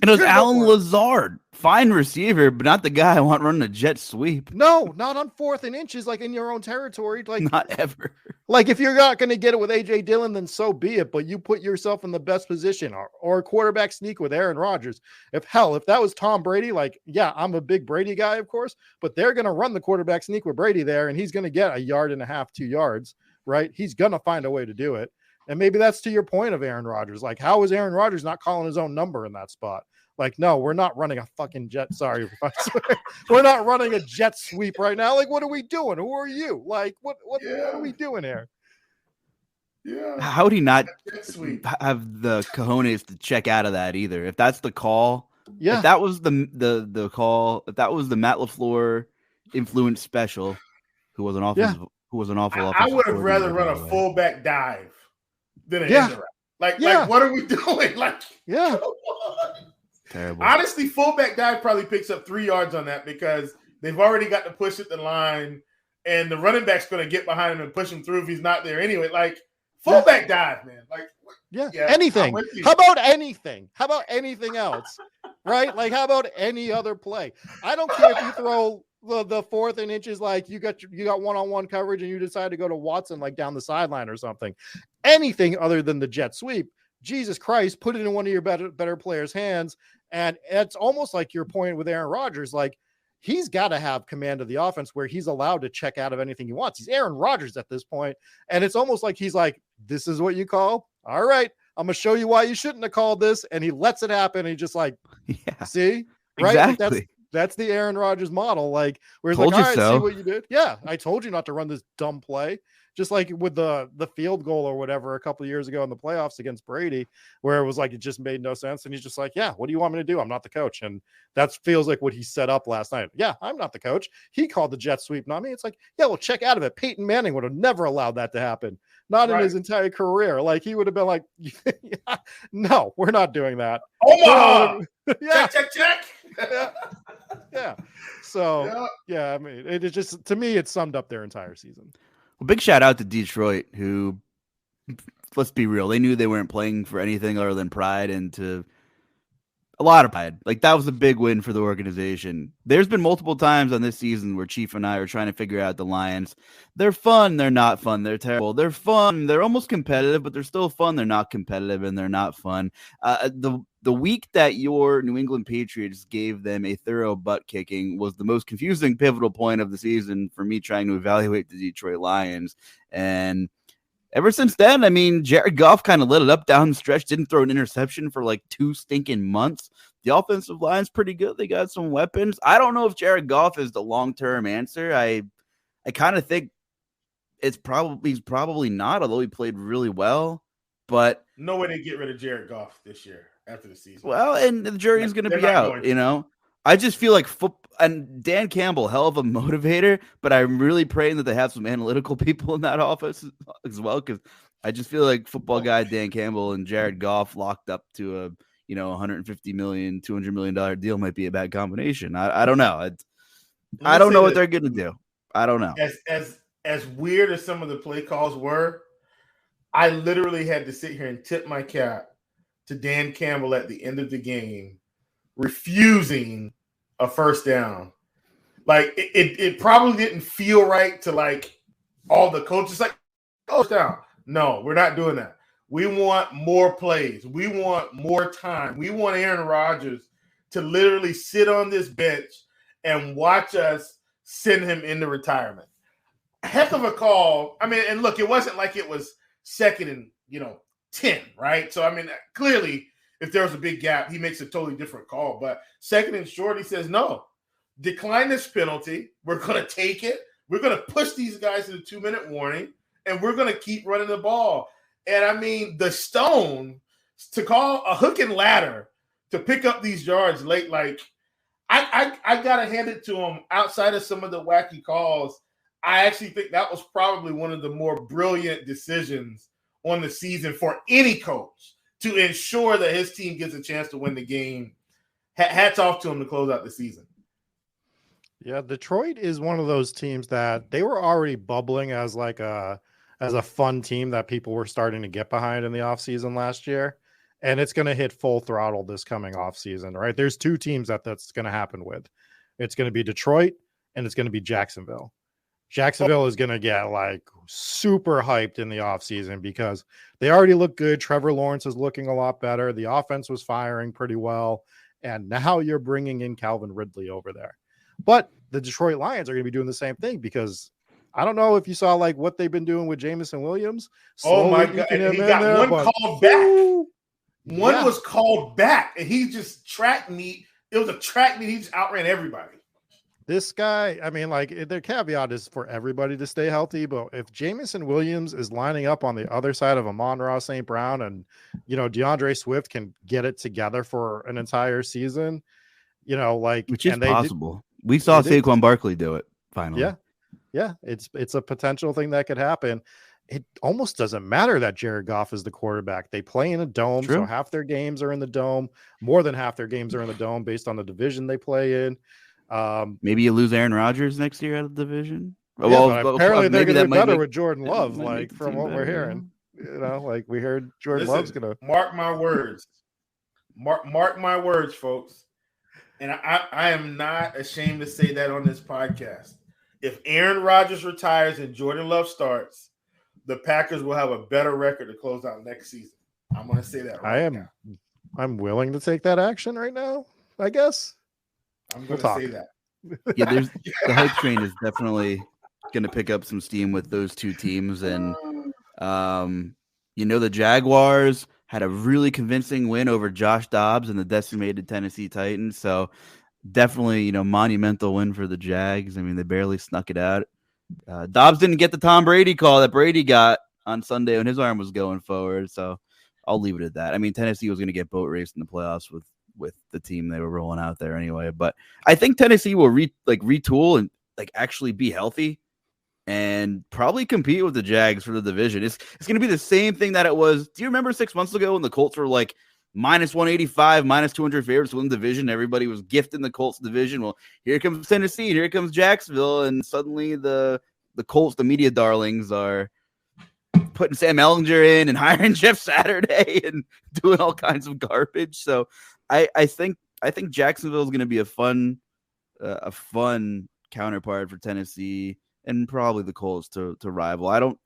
Speaker 1: And it was Alan Lazard, fine receiver, but not the guy I want running a jet sweep.
Speaker 3: No, not on 4th and inches, in your own territory.
Speaker 1: Not ever.
Speaker 3: If you're not going to get it with AJ Dillon, then so be it. But you put yourself in the best position, or a quarterback sneak with Aaron Rodgers. If that was Tom Brady, I'm a big Brady guy, of course, but they're going to run the quarterback sneak with Brady there, and he's going to get 1.5 yards, 2 yards, right? He's going to find a way to do it. And maybe that's to your point of Aaron Rodgers. How is Aaron Rodgers not calling his own number in that spot? No, we're not running a fucking jet. Sorry, we're not running a jet sweep right now. What are we doing? Who are you? What are we doing here?
Speaker 2: Yeah.
Speaker 1: How would he not have the cojones to check out of that either? If that's the call, if that was the call, if that was the Matt LaFleur influence special, who was an awful
Speaker 2: I would have rather run a fullback dive than an end around. What are we doing?
Speaker 1: Terrible.
Speaker 2: Honestly, fullback dive probably picks up 3 yards on that because they've already got to push at the line, and the running back's going to get behind him and push him through if he's not there anyway. Fullback dive, man.
Speaker 3: Anything. How about anything? How about anything else? Right? How about any other play? I don't care if you throw the 4th and inches, you got one-on-one coverage and you decide to go to Watson down the sideline or something. Anything other than the jet sweep. Jesus Christ, put it in one of your better players' hands. And it's almost like your point with Aaron Rodgers. He's got to have command of the offense where he's allowed to check out of anything he wants. He's Aaron Rodgers at this point. And it's almost like he's this is what you call? All right, I'm going to show you why you shouldn't have called this. And he lets it happen. And he just see? Right?
Speaker 1: Exactly.
Speaker 3: That's the Aaron Rodgers model. Where he's
Speaker 1: all right,
Speaker 3: see what you did. Yeah, I told you not to run this dumb play. Just with the field goal or whatever a couple of years ago in the playoffs against Brady, where it was it just made no sense. And he's just what do you want me to do? I'm not the coach. And that feels like what he set up last night. Yeah, I'm not the coach. He called the jet sweep, not me. It's well, check out of it. Peyton Manning would have never allowed that to happen. Not in his entire career. He would have been no, we're not doing that.
Speaker 2: Omaha!
Speaker 3: Check. Yeah. So, I mean, it just, to me, it summed up their entire season.
Speaker 1: Well, big shout out to Detroit, who, let's be real, they knew they weren't playing for anything other than pride, and to a lot of pride. That was a big win for the organization. There's been multiple times on this season where Chief and I are trying to figure out the Lions. They're fun, they're not fun, they're terrible. They're fun, they're almost competitive, but they're still fun. They're not competitive, and they're not fun. The week that your New England Patriots gave them a thorough butt kicking was the most confusing, pivotal point of the season for me trying to evaluate the Detroit Lions. And ever since then, I mean, Jared Goff kind of lit it up down the stretch, didn't throw an interception for 2 stinking months. The offensive line's pretty good. They got some weapons. I don't know if Jared Goff is the long-term answer. I kind of think he's probably not, although he played really well. But
Speaker 2: no way to get rid of Jared Goff this year after the season.
Speaker 1: Well, and the jury's going to be out, I just feel like and Dan Campbell, hell of a motivator, but I'm really praying that they have some analytical people in that office as well, because I just feel like football guy Dan Campbell and Jared Goff locked up to a $150 million, $200 million deal might be a bad combination. I don't know. I don't know what they're going to do. I don't know.
Speaker 2: As weird as some of the play calls were, I literally had to sit here and tip my cap to Dan Campbell at the end of the game refusing a first down. Like it probably didn't feel right to like all the coaches like, oh, down. No, we're not doing that. We want more plays. We want more time. We want Aaron Rodgers to literally sit on this bench and watch us send him into retirement. Heck of a call. I mean, and look, it wasn't like it was second and 10, right? So I mean, clearly, if there was a big gap, he makes a totally different call. But second and short, he says, no, decline this penalty. We're going to take it. We're going to push these guys to the 2-minute warning, and we're going to keep running the ball. And I mean, the stone to call a hook and ladder to pick up these yards late, like I got to hand it to him. Outside of some of the wacky calls, I actually think that was probably one of the more brilliant decisions on the season for any coach to ensure that his team gets a chance to win the game. Hats off to him to close out the season.
Speaker 3: Yeah, Detroit is one of those teams that they were already bubbling as like a fun team that people were starting to get behind in the offseason last year. And it's going to hit full throttle this coming offseason, right? There's two teams that's going to happen with. It's going to be Detroit and it's going to be Jacksonville. Jacksonville is going to get like super hyped in the offseason because they already look good. Trevor Lawrence is looking a lot better. The offense was firing pretty well. And now you're bringing in Calvin Ridley over there. But the Detroit Lions are going to be doing the same thing because I don't know if you saw like what they've been doing with Jameson Williams.
Speaker 2: Oh my God. He got one called back. One was called back and he just track meet. It was a track meet. He just outran everybody.
Speaker 3: This guy, I mean, like their caveat is for everybody to stay healthy. But if Jameson Williams is lining up on the other side of Amon-Ra St. Brown and, DeAndre Swift can get it together for an entire season,
Speaker 1: which is possible. We saw Saquon Barkley do it finally.
Speaker 3: Yeah. It's a potential thing that could happen. It almost doesn't matter that Jared Goff is the quarterback. They play in a dome, so half their games are in the dome. More than half their games are in the dome based on the division they play in.
Speaker 1: Maybe you lose Aaron Rodgers next year out of the division.
Speaker 3: Yeah, well, apparently they're going to be better with Jordan Love, like from what we're hearing. Like we heard Jordan Love's going to
Speaker 2: mark my words. Mark my words, folks. And I am not ashamed to say that on this podcast. If Aaron Rodgers retires and Jordan Love starts, the Packers will have a better record to close out next season. I'm going to say that right now.
Speaker 3: I'm willing to take that action right now, I guess.
Speaker 2: I'm going to say that.
Speaker 1: Yeah, the hype train is definitely going to pick up some steam with those two teams. And, the Jaguars had a really convincing win over Josh Dobbs and the decimated Tennessee Titans. So definitely, monumental win for the Jags. I mean, they barely snuck it out. Dobbs didn't get the Tom Brady call that Brady got on Sunday when his arm was going forward. So I'll leave it at that. I mean, Tennessee was going to get boat raced in the playoffs with the team they were rolling out there anyway. But I think Tennessee will retool and actually be healthy and probably compete with the Jags for the division. It's going to be the same thing that it was. Do you remember 6 months ago when the Colts were like minus 185, minus 200 favorites to win the division? Everybody was gifting the Colts division. Well, here comes Tennessee, and here comes Jacksonville, and suddenly the Colts, the media darlings, are putting Sam Ellinger in and hiring Jeff Saturday and doing all kinds of garbage. So I think Jacksonville is going to be a fun counterpart for Tennessee and probably the Colts to rival. I don't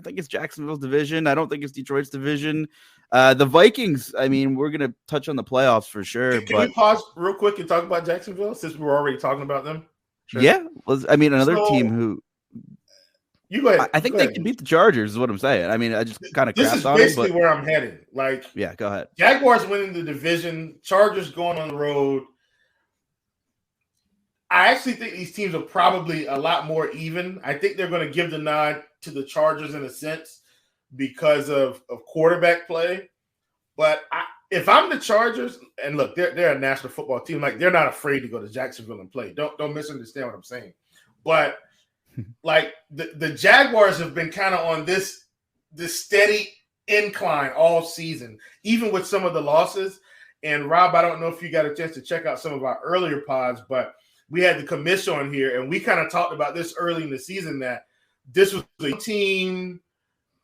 Speaker 1: think it's Jacksonville's division. I don't think it's Detroit's division. The Vikings, I mean, we're going to touch on the playoffs for sure.
Speaker 2: Can we pause real quick and talk about Jacksonville since we were already talking about them?
Speaker 1: Sure. Yeah. Another team who
Speaker 2: you go ahead.
Speaker 1: I think they can beat the Chargers is what I'm saying. I mean, I just kind of
Speaker 2: this is basically where I'm headed.
Speaker 1: Yeah, go ahead.
Speaker 2: Jaguars winning the division, Chargers going on the road. I actually think these teams are probably a lot more even. I think they're going to give the nod to the Chargers in a sense because of quarterback play. But if I'm the Chargers, and look, they're a national football team. Like, they're not afraid to go to Jacksonville and play. Don't misunderstand what I'm saying. But like the Jaguars have been kind of on this steady incline all season, even with some of the losses. And Rob, I don't know if you got a chance to check out some of our earlier pods, but we had the commission on here, and we kind of talked about this early in the season that this was a team.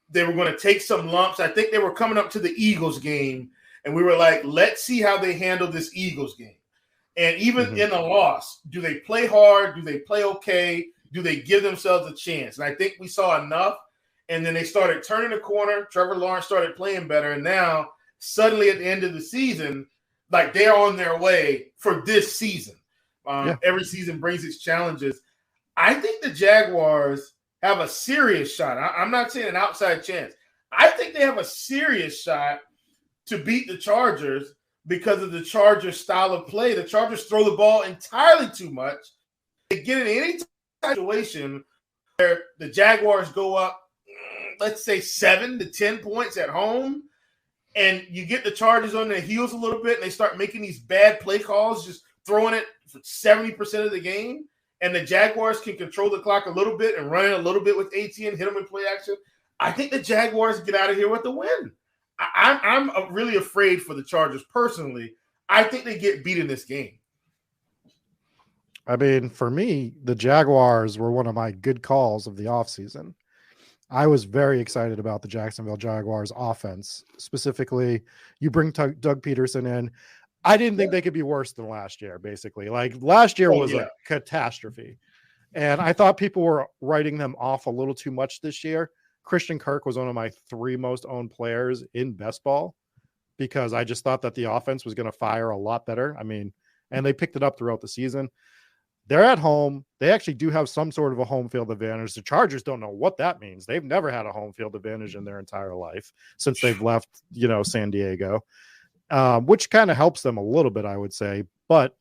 Speaker 2: They were going to take some lumps. I think they were coming up to the Eagles game, and we were like, let's see how they handle this Eagles game. And even in a loss, do they play hard? Do they play okay? Do they give themselves a chance? And I think we saw enough. And then they started turning the corner. Trevor Lawrence started playing better. And now, suddenly at the end of the season, like they're on their way for this season. Every season brings its challenges. I think the Jaguars have a serious shot. I'm not saying an outside chance. I think they have a serious shot to beat the Chargers because of the Chargers' style of play. The Chargers throw the ball entirely too much. They get in any situation where the Jaguars go up, let's say 7 to 10 points at home, and you get the Chargers on their heels a little bit, and they start making these bad play calls, just throwing it for 70% of the game, and the Jaguars can control the clock a little bit and run it a little bit with ATN, hit them in play action. I think the Jaguars get out of here with the win. I'm really afraid for the Chargers personally. I think they get beat in this game.
Speaker 3: I mean, for me, the Jaguars were one of my good calls of the offseason. I was very excited about the Jacksonville Jaguars offense. Specifically, you bring Doug Peterson in. I didn't think they could be worse than last year, basically. Like, last year was a catastrophe. And I thought people were writing them off a little too much this year. Christian Kirk was one of my 3 most owned players in best ball because I just thought that the offense was going to fire a lot better. I mean, and they picked it up throughout the season. They're at home. They actually do have some sort of a home field advantage. The Chargers don't know what that means. They've never had a home field advantage in their entire life since they've left, San Diego, which kind of helps them a little bit, I would say. But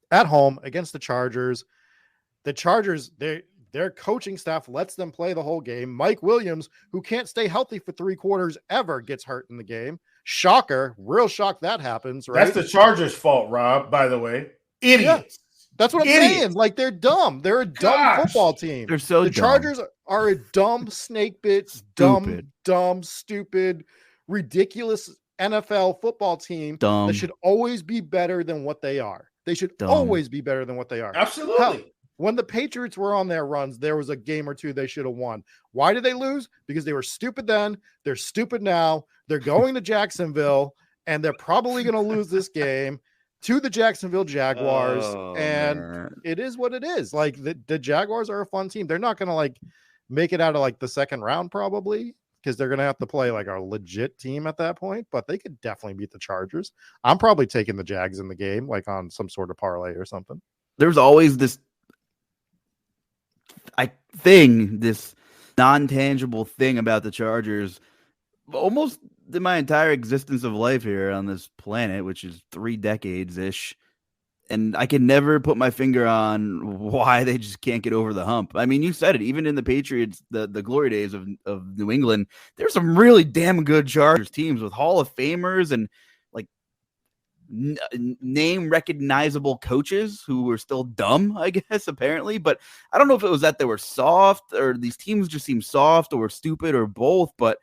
Speaker 3: at home against the Chargers, their coaching staff lets them play the whole game. Mike Williams, who can't stay healthy for 3 quarters ever, gets hurt in the game. Shocker. Real shock that happens, right?
Speaker 2: That's the Chargers' fault, Rob, by the way. Idiots.
Speaker 3: Yeah, that's what I'm saying. Like, they're dumb. They're a dumb football team.
Speaker 1: They're so dumb.
Speaker 3: The Chargers are a dumb snake bit, dumb, stupid, ridiculous NFL football team that should always be better than what they are. They should always be better than what they are.
Speaker 2: Absolutely.
Speaker 3: Hell, when the Patriots were on their runs, there was a game or 2 they should have won. Why did they lose? Because they were stupid then. They're stupid now. They're going to Jacksonville, and they're probably going to lose this game to the Jacksonville Jaguars. It is what it is. Like, the Jaguars are a fun team. They're not going to, like, make it out of, like, the second round probably because they're going to have to play, like, a legit team at that point. But they could definitely beat the Chargers. I'm probably taking the Jags in the game, like, on some sort of parlay or something.
Speaker 1: There's always this this non-tangible thing about the Chargers almost in my entire existence of life here on this planet, which is 3 decades-ish. And I can never put my finger on why they just can't get over the hump. I mean, you said it, even in the Patriots, the glory days of New England, there's some really damn good Chargers teams with Hall of Famers and like name recognizable coaches who were still dumb, I guess, apparently. But I don't know if it was that they were soft or these teams just seem soft or stupid or both, but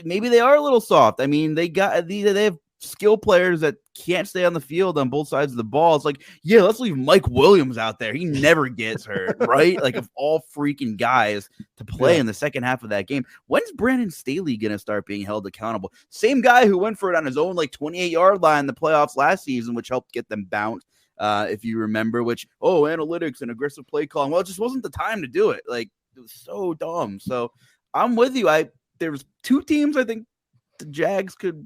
Speaker 1: maybe they are a little soft. I mean, they have skill players that can't stay on the field on both sides of the ball. It's like, yeah, let's leave Mike Williams out there. He never gets hurt, right? Like, of all freaking guys to play in the second half of that game, when's Brandon Staley going to start being held accountable? Same guy who went for it on his own, like, 28-yard line in the playoffs last season, which helped get them bounced, if you remember, analytics and aggressive play calling. Well, it just wasn't the time to do it. Like, it was so dumb. So I'm with you. There was 2 teams I think the Jags could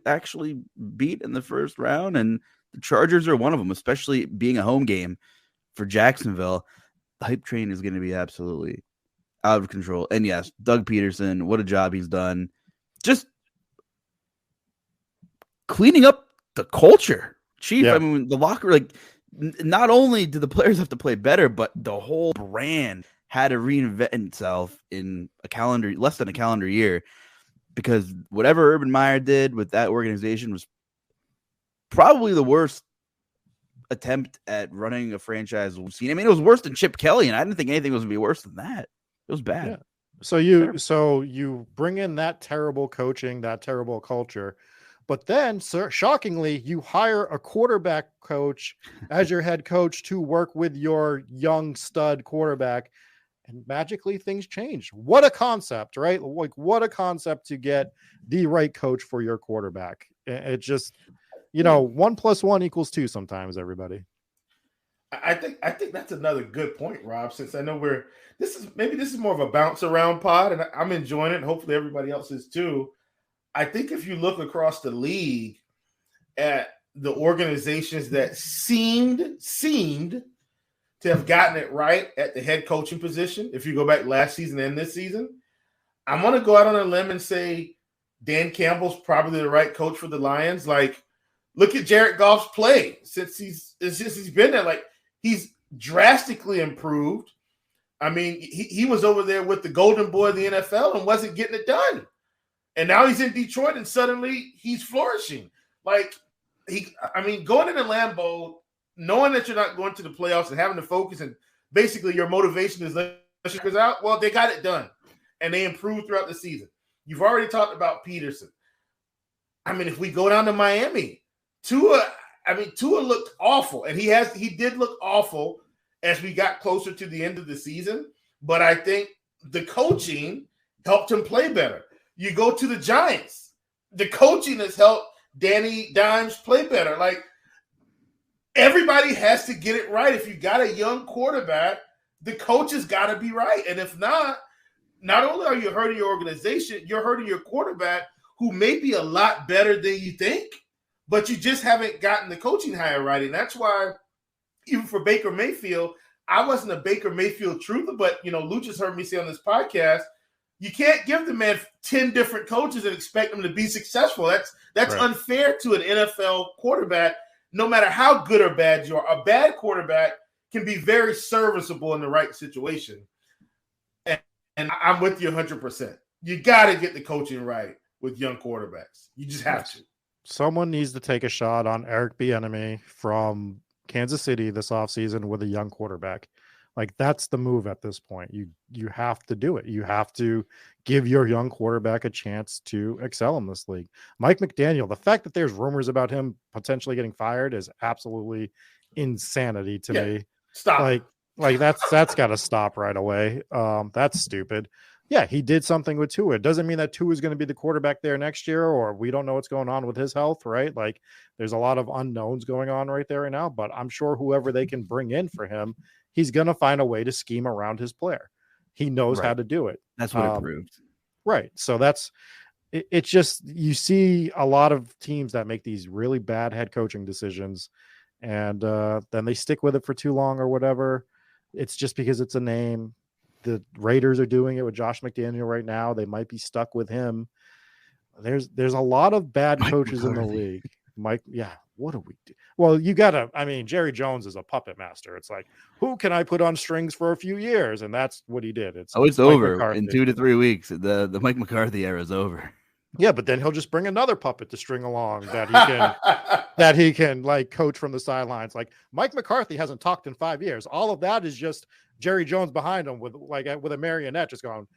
Speaker 1: actually beat in the first round, and the Chargers are one of them, especially being a home game for Jacksonville. The hype train is going to be absolutely out of control. And yes, Doug Peterson, what a job he's done. Just cleaning up the culture, Chief. Yeah. I mean, the locker, like, not only do the players have to play better, but the whole brand had to reinvent itself in less than a calendar year. Because whatever Urban Meyer did with that organization was probably the worst attempt at running a franchise we've seen. I mean, it was worse than Chip Kelly, and I didn't think anything was going to be worse than that. It was bad. Yeah.
Speaker 3: So you bring in that terrible coaching, that terrible culture, but then, shockingly, you hire a quarterback coach as your head coach to work with your young stud quarterback. And magically things change. What a concept, right? Like, what a concept to get the right coach for your quarterback. 1 + 1 = 2 sometimes, everybody.
Speaker 2: I think that's another good point, Rob, since I know this is more of a bounce around pod, and I'm enjoying it, and hopefully everybody else is too. I think if you look across the league at the organizations that seemed to have gotten it right at the head coaching position, if you go back last season and this season, I'm going to go out on a limb and say Dan Campbell's probably the right coach for the Lions. Like, look at Jared Goff's play since he's been there. Like, he's drastically improved. I mean, he was over there with the golden boy of the NFL and wasn't getting it done. And now he's in Detroit and suddenly he's flourishing. Like, going into Lambeau, knowing that you're not going to the playoffs and having to focus and basically your motivation is out, well, they got it done. And they improved throughout the season. You've already talked about Peterson. I mean, if we go down to Miami, Tua looked awful. And he did look awful as we got closer to the end of the season. But I think the coaching helped him play better. You go to the Giants. The coaching has helped Danny Dimes play better. Like, everybody has to get it right. If you got a young quarterback, the coach has got to be right. And if not only are you hurting your organization, you're hurting your quarterback, who may be a lot better than you think, but you just haven't gotten the coaching hire right. And that's why, even for Baker Mayfield, I wasn't a Baker Mayfield truther, but, Luuch has heard me say on this podcast, you can't give the man 10 different coaches and expect him to be successful. That's right. Unfair to an NFL quarterback, no matter how good or bad you are. A bad quarterback can be very serviceable in the right situation. And I'm with you 100%. You got to get the coaching right with young quarterbacks. You just have to.
Speaker 3: Someone needs to take a shot on Eric Bieniemy from Kansas City this offseason with a young quarterback. Like, that's the move at this point. You have to do it. You have to give your young quarterback a chance to excel in this league. Mike McDaniel, the fact that there's rumors about him potentially getting fired is absolutely insanity to me.
Speaker 2: Stop.
Speaker 3: Like that's got to stop right away. That's stupid. Yeah, he did something with Tua. It doesn't mean that Tua is going to be the quarterback there next year, or we don't know what's going on with his health, right? Like, there's a lot of unknowns going on right there right now, but I'm sure whoever they can bring in for him, he's going to find a way to scheme around his player. He knows how to do it.
Speaker 1: That's what it proved.
Speaker 3: Right. So it's just, you see a lot of teams that make these really bad head coaching decisions, and then they stick with it for too long or whatever. It's just because it's a name. The Raiders are doing it with Josh McDaniel right now. They might be stuck with him. There's a lot of bad coaches in the league. What do we do? Well, Jerry Jones is a puppet master. It's like, who can I put on strings for a few years? And that's what he did. It's
Speaker 1: over McCarthy. In 2 to 3 weeks. The Mike McCarthy era is over.
Speaker 3: Yeah, but then he'll just bring another puppet to string along that he can like coach from the sidelines. Like, Mike McCarthy hasn't talked in 5 years. All of that is just Jerry Jones behind him with a marionette just going,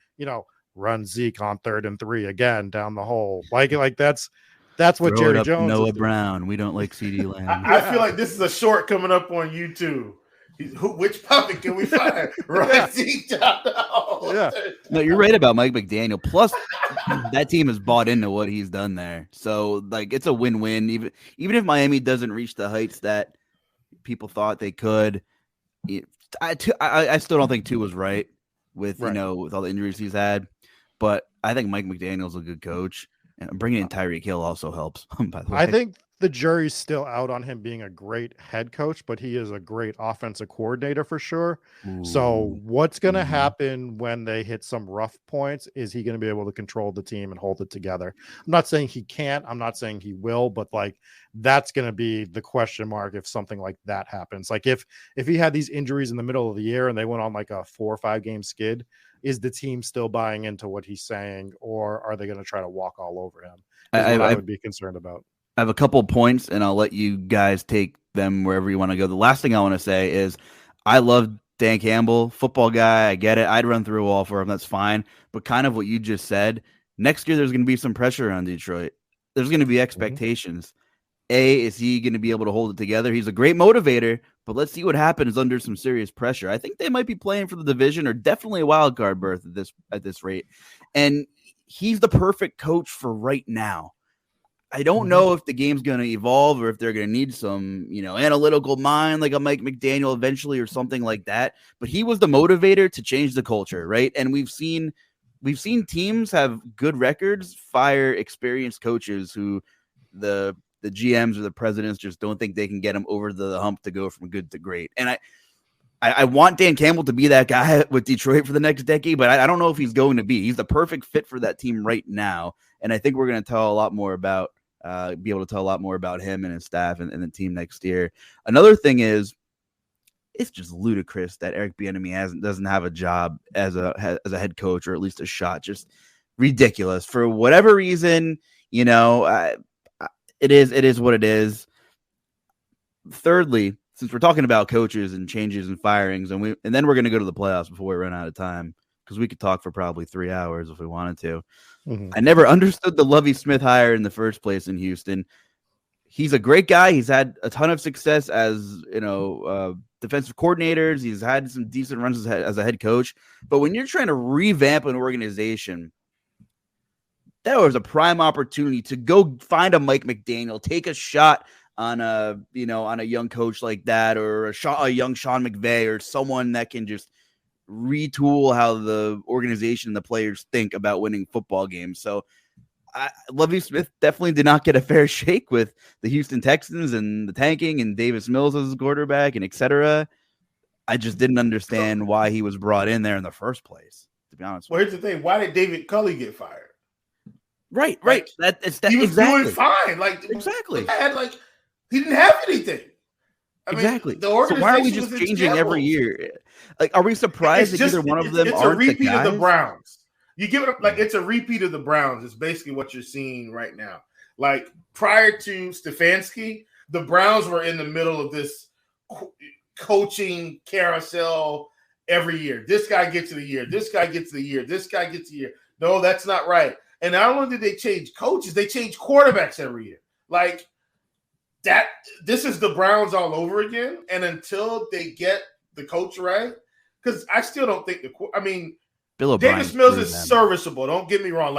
Speaker 3: run Zeke on 3rd and 3 again down the hole. Like that's what Jerry Jones
Speaker 1: Noah
Speaker 3: is
Speaker 1: Brown. We don't like CD Lamb.
Speaker 2: I feel like this is a short coming up on YouTube. Which puppet can we find? Run Zeke down the hole.
Speaker 3: Yeah.
Speaker 1: No, you're right about Mike McDaniel. Plus, that team has bought into what he's done there. So, like, it's a win-win. Even if Miami doesn't reach the heights that people thought they could, I still don't think Tua was right with with all the injuries he's had. But I think Mike McDaniel's a good coach, and bringing in Tyreek Hill also helps. By the way,
Speaker 3: I think the jury's still out on him being a great head coach, but he is a great offensive coordinator for sure. Ooh. So what's going to happen when they hit some rough points? Is he going to be able to control the team and hold it together? I'm not saying he can't. I'm not saying he will, but like, that's going to be the question mark if something like that happens. Like, if he had these injuries in the middle of the year and they went on like a 4 or 5 game skid, is the team still buying into what he's saying, or are they going to try to walk all over him? I would be concerned about.
Speaker 1: I have a couple of points, and I'll let you guys take them wherever you want to go. The last thing I want to say is I love Dan Campbell, football guy. I get it. I'd run through a wall for him. That's fine. But kind of what you just said, next year there's going to be some pressure on Detroit. There's going to be expectations. Is he going to be able to hold it together? He's a great motivator, but let's see what happens under some serious pressure. I think they might be playing for the division or definitely a wild card berth at this rate. And he's the perfect coach for right now. I don't know if the game's going to evolve or if they're going to need some, analytical mind like a Mike McDaniel eventually or something like that. But he was the motivator to change the culture, right? And we've seen teams have good records fire experienced coaches who the GMs or the presidents just don't think they can get them over the hump to go from good to great. And I want Dan Campbell to be that guy with Detroit for the next decade, but I don't know if he's going to be. He's the perfect fit for that team right now. And I think we're going to tell a lot more about be able to tell a lot more about him and his staff and the team next year. Another thing is, it's just ludicrous that Eric Bieniemy doesn't have a job as a head coach, or at least a shot. Just ridiculous for whatever reason. It is what it is. Thirdly, since we're talking about coaches and changes and firings, and then we're going to go to the playoffs before we run out of time, because we could talk for probably 3 hours if we wanted to. Mm-hmm. I never understood the Lovie Smith hire in the first place in Houston. He's a great guy. He's had a ton of success as defensive coordinators. He's had some decent runs as a head coach. But when you're trying to revamp an organization, that was a prime opportunity to go find a Mike McDaniel, take a shot on a young coach like that, or a young Sean McVay, or someone that can just retool how the organization and the players think about winning football games. So Lovie Smith definitely did not get a fair shake with the Houston Texans and the tanking and Davis Mills as his quarterback and etc. I just didn't understand why he was brought in there in the first place, to be honest.
Speaker 2: Well, here's the thing. Why did David Culley get fired?
Speaker 1: Right.
Speaker 2: He was doing fine.
Speaker 1: Exactly.
Speaker 2: He didn't have anything.
Speaker 1: Exactly. So why are we just changing every year? Are we surprised that either one of them aren't the guys? It's a repeat
Speaker 2: of the Browns. You give it up it's a repeat of the Browns. It's basically what you're seeing right now. Like prior to Stefanski, the Browns were in the middle of this coaching carousel every year. This guy gets the year. This guy gets the year. This guy gets the year. No, that's not right. And not only did they change coaches, they change quarterbacks every year. This is the Browns all over again. And until they get the coach right, because I still don't think Davis Mills is serviceable. Don't get me wrong.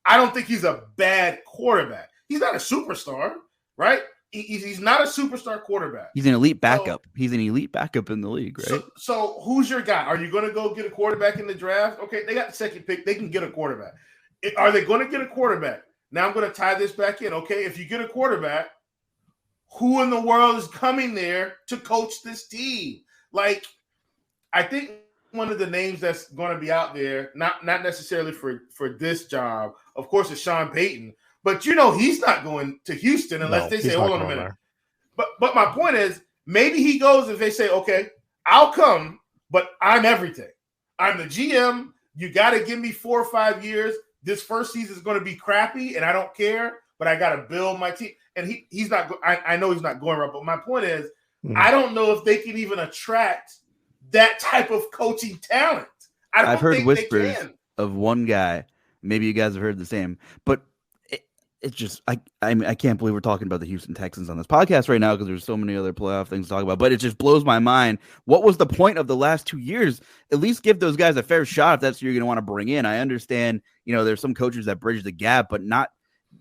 Speaker 2: I don't think he's a bad quarterback. He's not a superstar, right? He's not a superstar quarterback.
Speaker 1: He's an elite backup. He's an elite backup in the league, right?
Speaker 2: So who's your guy? Are you going to go get a quarterback in the draft? Okay, they got the second pick. They can get a quarterback. Are they going to get a quarterback? Now I'm going to tie this back in. Okay, if you get a quarterback, who in the world is coming there to coach this team? I think one of the names that's going to be out there, not necessarily for this job, of course, is Sean Payton. But he's not going to Houston unless they say, hold on a minute. But my point is, maybe he goes if they say, okay, I'll come, but I'm everything. I'm the GM. You got to give me 4 or 5 years. This first season is going to be crappy, and I don't care, but I got to build my team. And he's not – I know he's not going right, but my point is, I don't know if they can even attract that type of coaching talent.
Speaker 1: I've heard whispers of one guy. Maybe you guys have heard the same, but it's just I can't believe we're talking about the Houston Texans on this podcast right now because there's so many other playoff things to talk about. But it just blows my mind. What was the point of the last 2 years? At least give those guys a fair shot if that's who you're going to want to bring in. I understand, there's some coaches that bridge the gap, but not.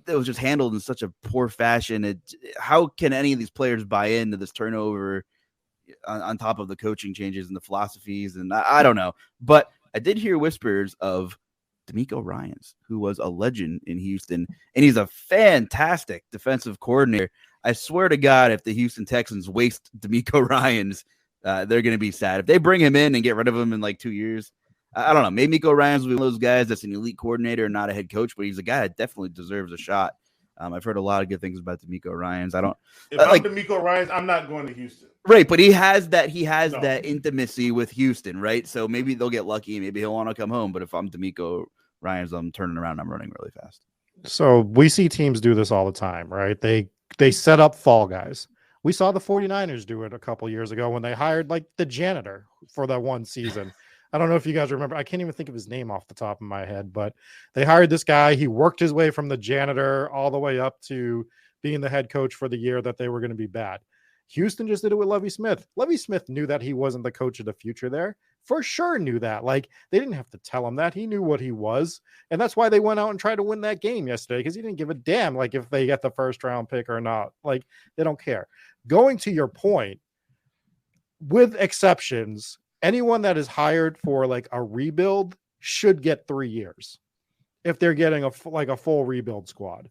Speaker 1: It was just handled in such a poor fashion. How can any of these players buy into this turnover on top of the coaching changes and the philosophies? And I don't know, but I did hear whispers of DeMeco Ryans, who was a legend in Houston, and he's a fantastic defensive coordinator. I swear to God, if the Houston Texans waste DeMeco Ryans, they're going to be sad. If they bring him in and get rid of him in 2 years, I don't know. Maybe DeMeco Ryans will be one of those guys that's an elite coordinator and not a head coach, but he's a guy that definitely deserves a shot. I've heard a lot of good things about DeMeco Ryans. If
Speaker 2: I'm DeMeco Ryans, I'm not going to Houston.
Speaker 1: Right, but he has that intimacy with Houston, right? So maybe they'll get lucky. Maybe he'll want to come home. But if I'm DeMeco Ryans, I'm turning around. I'm running really fast.
Speaker 3: So we see teams do this all the time, right? They set up fall guys. We saw the 49ers do it a couple years ago when they hired the janitor for that one season. I don't know if you guys remember. I can't even think of his name off the top of my head, but they hired this guy. He worked his way from the janitor all the way up to being the head coach for the year that they were going to be bad. Houston just did it with Lovie Smith. Lovie Smith knew that he wasn't the coach of the future there. for sure knew that. Like, they didn't have to tell him that. He knew what he was. And that's why they went out and tried to win that game yesterday, because he didn't give a damn, like, if they get the first round pick or not. Like, they don't care. Going to your point, with exceptions, anyone that is hired for like a rebuild should get 3 years. If they're getting a full rebuild squad,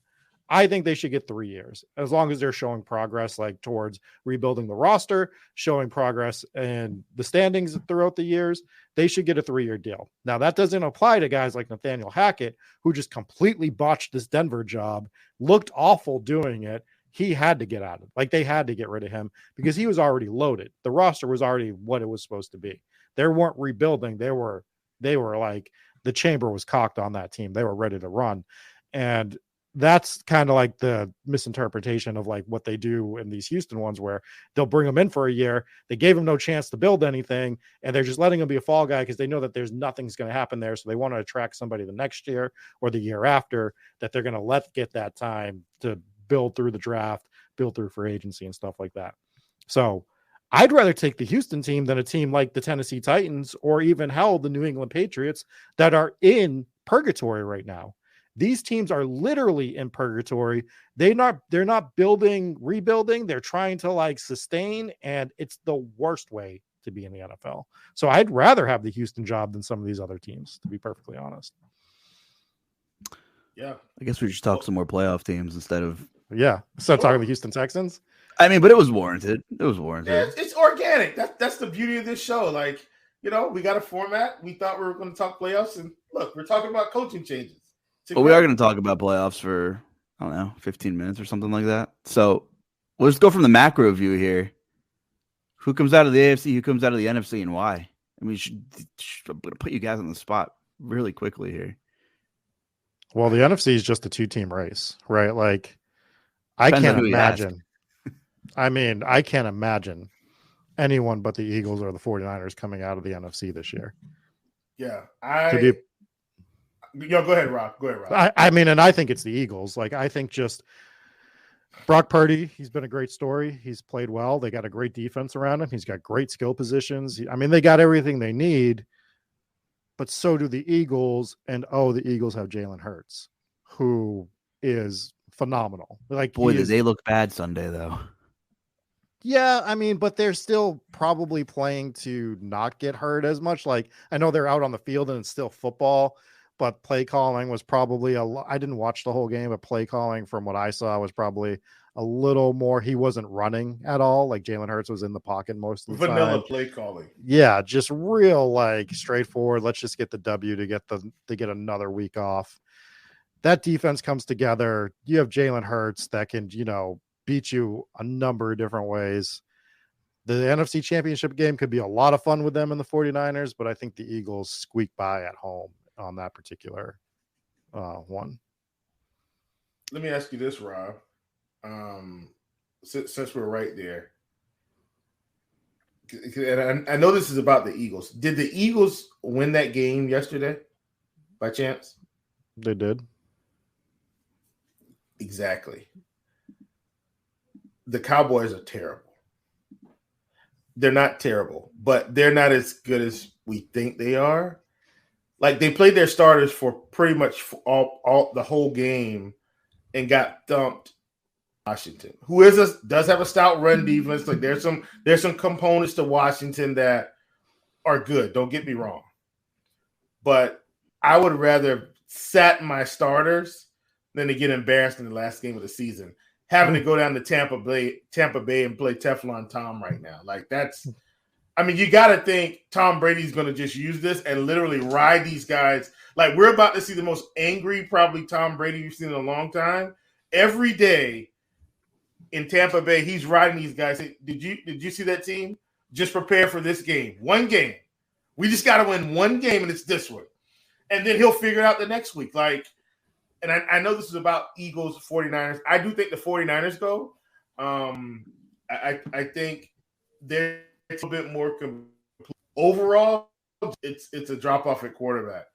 Speaker 3: I think they should get 3 years, as long as they're showing progress, like towards rebuilding the roster, showing progress in the standings throughout the years. They should get a 3-year deal. Now, that doesn't apply to guys like Nathaniel Hackett, who just completely botched this Denver job, looked awful doing it. He had to get out of it. Like, they had to get rid of him because he was already loaded. The roster was already what it was supposed to be. They weren't rebuilding. They were like, the chamber was cocked on that team. They were ready to run. And that's kind of like the misinterpretation of like what they do in these Houston ones, where they'll bring him in for a year. They gave him no chance to build anything, and they're just letting him be a fall guy because they know that there's nothing's going to happen there. So they want to attract somebody the next year or the year after that they're going to let get that time to build through the draft, build through free agency and stuff like that. So I'd rather take the Houston team than a team like the Tennessee Titans or even hell, the New England Patriots, that are in purgatory right now. These teams are literally in purgatory. They're not rebuilding. They're trying to like sustain, and it's the worst way to be in the NFL. So I'd rather have the Houston job than some of these other teams, to be perfectly honest.
Speaker 2: Yeah.
Speaker 1: I guess we should talk some more playoff teams instead of
Speaker 3: talking the Houston Texans.
Speaker 1: I mean, but it was warranted. It was warranted.
Speaker 2: Yeah, it's organic. That's the beauty of this show. Like, we got a format. We thought we were going to talk playoffs, and look, we're talking about coaching changes.
Speaker 1: But we are going to talk about playoffs for, I don't know, 15 minutes or something like that. So let's go from the macro view here. Who comes out of the AFC? Who comes out of the NFC, and why? I mean, I'm going to put you guys on the spot really quickly here.
Speaker 3: Well, the NFC is just a 2-team race, right? Like, I can't imagine. I mean, I can't imagine anyone but the Eagles or the 49ers coming out of the NFC this year.
Speaker 2: Yeah. Go ahead, Rob.
Speaker 3: I mean, and I think it's the Eagles. Like, I think just Brock Purdy, he's been a great story. He's played well. They got a great defense around him. He's got great skill positions. I mean, they got everything they need, but so do the Eagles. And, the Eagles have Jalen Hurts, who is phenomenal. Like,
Speaker 1: boy, did they look bad Sunday, though.
Speaker 3: Yeah, I mean, but they're still probably playing to not get hurt as much. Like, I know they're out on the field and it's still football, but play calling was probably I didn't watch the whole game, but play calling from what I saw was probably a little more. He wasn't running at all. Like, Jalen Hurts was in the pocket most of the time.
Speaker 2: Vanilla play calling.
Speaker 3: Yeah, just real like straightforward. Let's just get the W to get another week off. That defense comes together. You have Jalen Hurts that can, beat you a number of different ways. The NFC Championship game could be a lot of fun with them and the 49ers, but I think the Eagles squeak by at home on that particular one.
Speaker 2: Let me ask you this, Rob. Since we're right there, and I know this is about the Eagles. Did the Eagles win that game yesterday by chance?
Speaker 3: They did.
Speaker 2: Exactly. The Cowboys are terrible. They're not terrible, but they're not as good as we think they are. Like, they played their starters for pretty much all the whole game and got thumped. Washington, who does have a stout run defense. Like, there's some components to Washington that are good. Don't get me wrong, but I would rather sat my starters than to get embarrassed in the last game of the season, having to go down to Tampa Bay and play Teflon Tom right now. Like, you got to think Tom Brady's going to just use this and literally ride these guys. Like, we're about to see the most angry, probably, Tom Brady you've seen in a long time. Every day in Tampa Bay, he's riding these guys. Did you see that team? Just prepare for this game. One game. We just got to win one game, and it's this one. And then he'll figure it out the next week. Like, and I know this is about Eagles, 49ers. I do think the 49ers go. I think they're a little bit more complete. Overall, it's a drop-off at quarterback.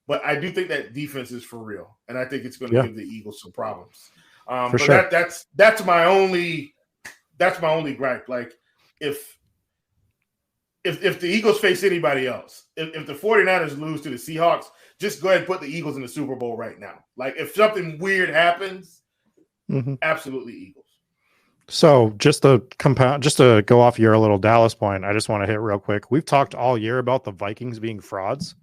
Speaker 2: But I do think that defense is for real. And I think it's going to give the Eagles some problems. But sure. That's my only gripe. Like, if if the Eagles face anybody else, if the 49ers lose to the Seahawks, just go ahead and put the Eagles in the Super Bowl right now. Like, if something weird happens, absolutely Eagles.
Speaker 3: So just to go off your little Dallas point, I just want to hit real quick. We've talked all year about the Vikings being frauds.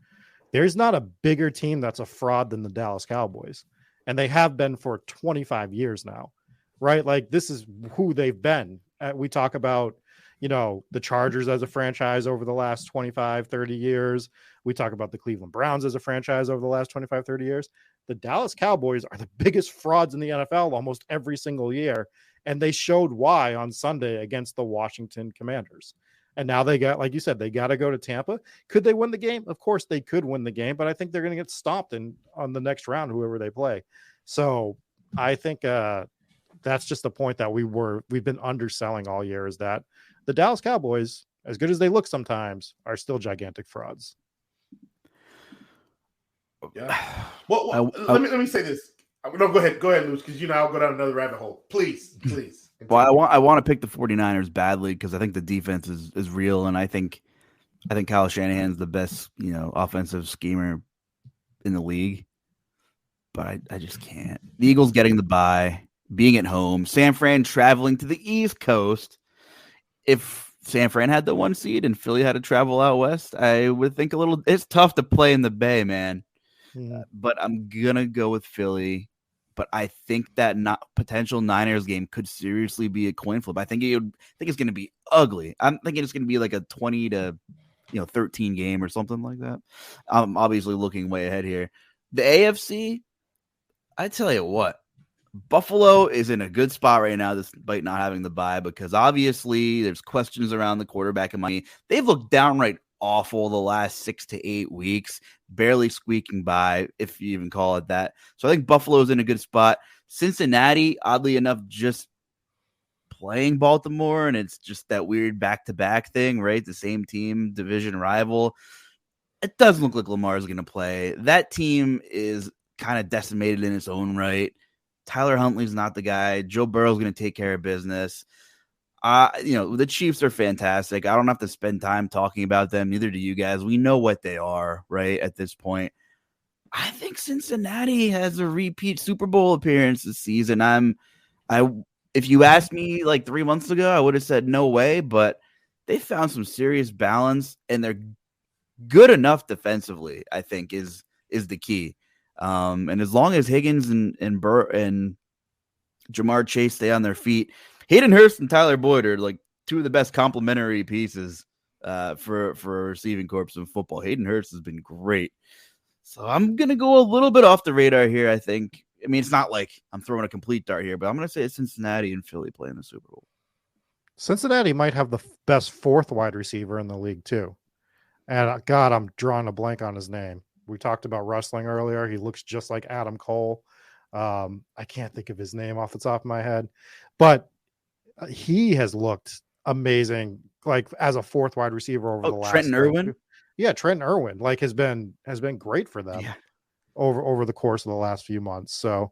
Speaker 3: There's not a bigger team that's a fraud than the Dallas Cowboys. And they have been for 25 years now, right? Like, this is who they've been. We talk about, the Chargers as a franchise over the last 25, 30 years. We talk about the Cleveland Browns as a franchise over the last 25, 30 years. The Dallas Cowboys are the biggest frauds in the NFL almost every single year. And they showed why on Sunday against the Washington Commanders. And now they got, like you said, they got to go to Tampa. Could they win the game? Of course they could win the game, but I think they're going to get stomped on the next round, whoever they play. So I think that's just the point that we've been underselling all year, is that the Dallas Cowboys, as good as they look sometimes, are still gigantic frauds.
Speaker 2: Yeah. Well, let me say this. No, go ahead, Luuch, because I'll go down another rabbit hole. Please.
Speaker 1: Well, I want to pick the 49ers badly because I think the defense is real, and I think Kyle Shanahan's the best offensive schemer in the league. But I just can't. The Eagles getting the bye, being at home, San Fran traveling to the East Coast. If San Fran had the 1 seed and Philly had to travel out west, I would think it's tough to play in the Bay, man. But I'm gonna go with Philly. But I think that potential Niners game could seriously be a coin flip. I think it's going to be ugly. I'm thinking it's going to be like a 20 to 13 game or something like that. I'm obviously looking way ahead here. The AFC, I tell you what, Buffalo is in a good spot right now despite not having the bye, because obviously there's questions around the quarterback in Miami. They've looked downright awful the last 6 to 8 weeks, barely squeaking by, if you even call it that. So I think Buffalo's in a good spot. Cincinnati, oddly enough, just playing Baltimore, and it's just that weird back-to-back thing, right? The same team, division rival. It doesn't look like Lamar's going to play. That team is kind of decimated in its own right. Tyler Huntley's not the guy. Joe Burrow's going to take care of business. The Chiefs are fantastic. I don't have to spend time talking about them. Neither do you guys. We know what they are, right, at this point. I think Cincinnati has a repeat Super Bowl appearance this season. If you asked me like 3 months ago, I would have said no way, but they found some serious balance, and they're good enough defensively, I think, is the key. And as long as Higgins and Jamar Chase stay on their feet, Hayden Hurst and Tyler Boyd are like two of the best complementary pieces for a receiving corps in football. Hayden Hurst has been great. So I'm going to go a little bit off the radar here, I think. I mean, it's not like I'm throwing a complete dart here, but I'm going to say it's Cincinnati and Philly playing the Super Bowl.
Speaker 3: Cincinnati might have the best fourth wide receiver in the league, too. And God, I'm drawing a blank on his name. We talked about wrestling earlier. He looks just like Adam Cole. I can't think of his name off the top of my head, but he has looked amazing, like as a fourth wide receiver over the last.
Speaker 1: Trenton Irwin.
Speaker 3: Yeah, Trenton Irwin has been great for them over the course of the last few months. So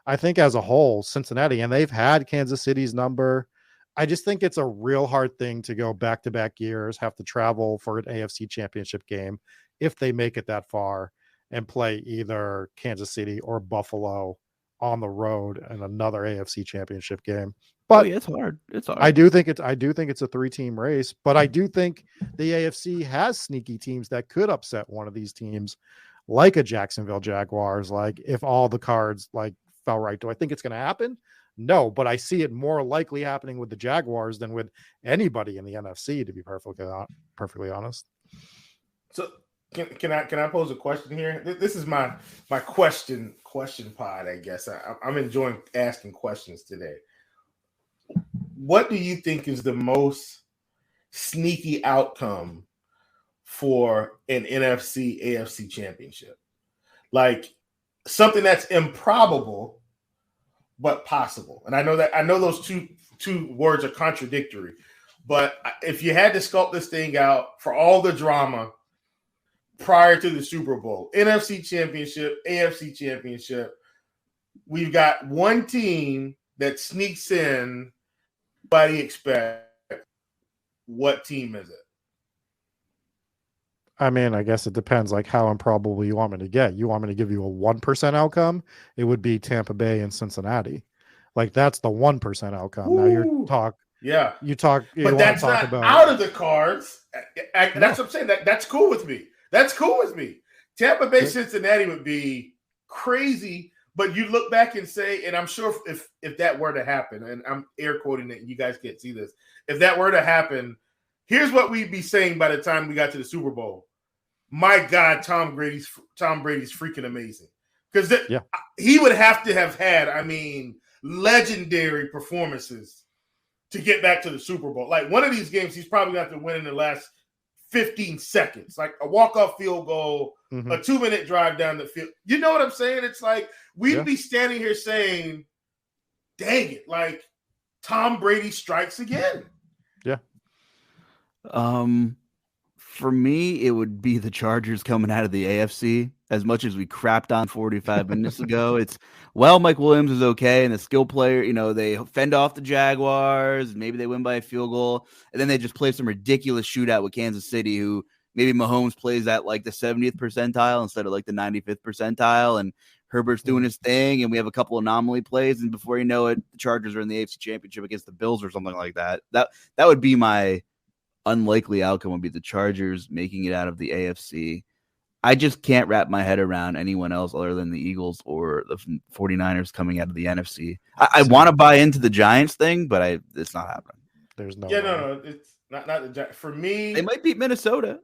Speaker 3: I think as a whole, Cincinnati, and they've had Kansas City's number. I just think it's a real hard thing to go back-to-back years, have to travel for an AFC championship game if they make it that far, and play either Kansas City or Buffalo on the road in another AFC championship game. But
Speaker 1: it's hard. It's hard.
Speaker 3: I do think it's a 3-team race, but I do think the AFC has sneaky teams that could upset one of these teams, like a Jacksonville Jaguars. Like, if all the cards fell right, do I think it's going to happen? No, but I see it more likely happening with the Jaguars than with anybody in the NFC, to be perfectly honest.
Speaker 2: So can I pose a question here? This is my question pod, I guess. I'm enjoying asking questions today. What do you think is the most sneaky outcome for an NFC AFC championship? Like something that's improbable but possible. And I know those two words are contradictory, but if you had to sculpt this thing out for all the drama prior to the Super Bowl, NFC championship, AFC championship, we've got one team that sneaks in, nobody expects. What team is it?
Speaker 3: I mean, I guess it depends like how improbable you want me to get. You want me to give you a 1% outcome? It would be Tampa Bay and Cincinnati. Like that's the 1% outcome. Now
Speaker 2: Yeah.
Speaker 3: you
Speaker 2: But
Speaker 3: want to
Speaker 2: that's
Speaker 3: talk
Speaker 2: not
Speaker 3: about
Speaker 2: out of the cards. That's
Speaker 3: No.
Speaker 2: what I'm saying. That's cool with me. That's cool with me. Tampa Bay, Cincinnati would be crazy, but you look back and say, and I'm sure if that were to happen, and I'm air quoting it, and you guys can't see this. If that were to happen, here's what we'd be saying by the time we got to the Super Bowl. My God, Tom Brady's freaking amazing. Because he would have to have had, legendary performances to get back to the Super Bowl. Like one of these games, he's probably going to have to win in the last 15 seconds, like a walk-off field goal, a 2-minute drive down the field. You know what I'm saying? It's like we'd be standing here saying, dang it, like Tom Brady strikes again.
Speaker 3: Yeah.
Speaker 1: For me, it would be the Chargers coming out of the AFC. As much as we crapped on 45 minutes ago, Mike Williams is okay, and the skill player, they fend off the Jaguars. Maybe they win by a field goal, and then they just play some ridiculous shootout with Kansas City, who maybe Mahomes plays at like the 70th percentile instead of like the 95th percentile, and Herbert's doing his thing, and we have a couple anomaly plays, and before you know it, the Chargers are in the AFC Championship against the Bills or something like that. That would be my unlikely outcome, would be the Chargers making it out of the AFC. I just can't wrap my head around anyone else other than the Eagles or the 49ers coming out of the NFC. I want to buy into the Giants thing, but it's not happening.
Speaker 3: There's no
Speaker 2: way. No, it's not the Giants. For me,
Speaker 1: they might beat Minnesota.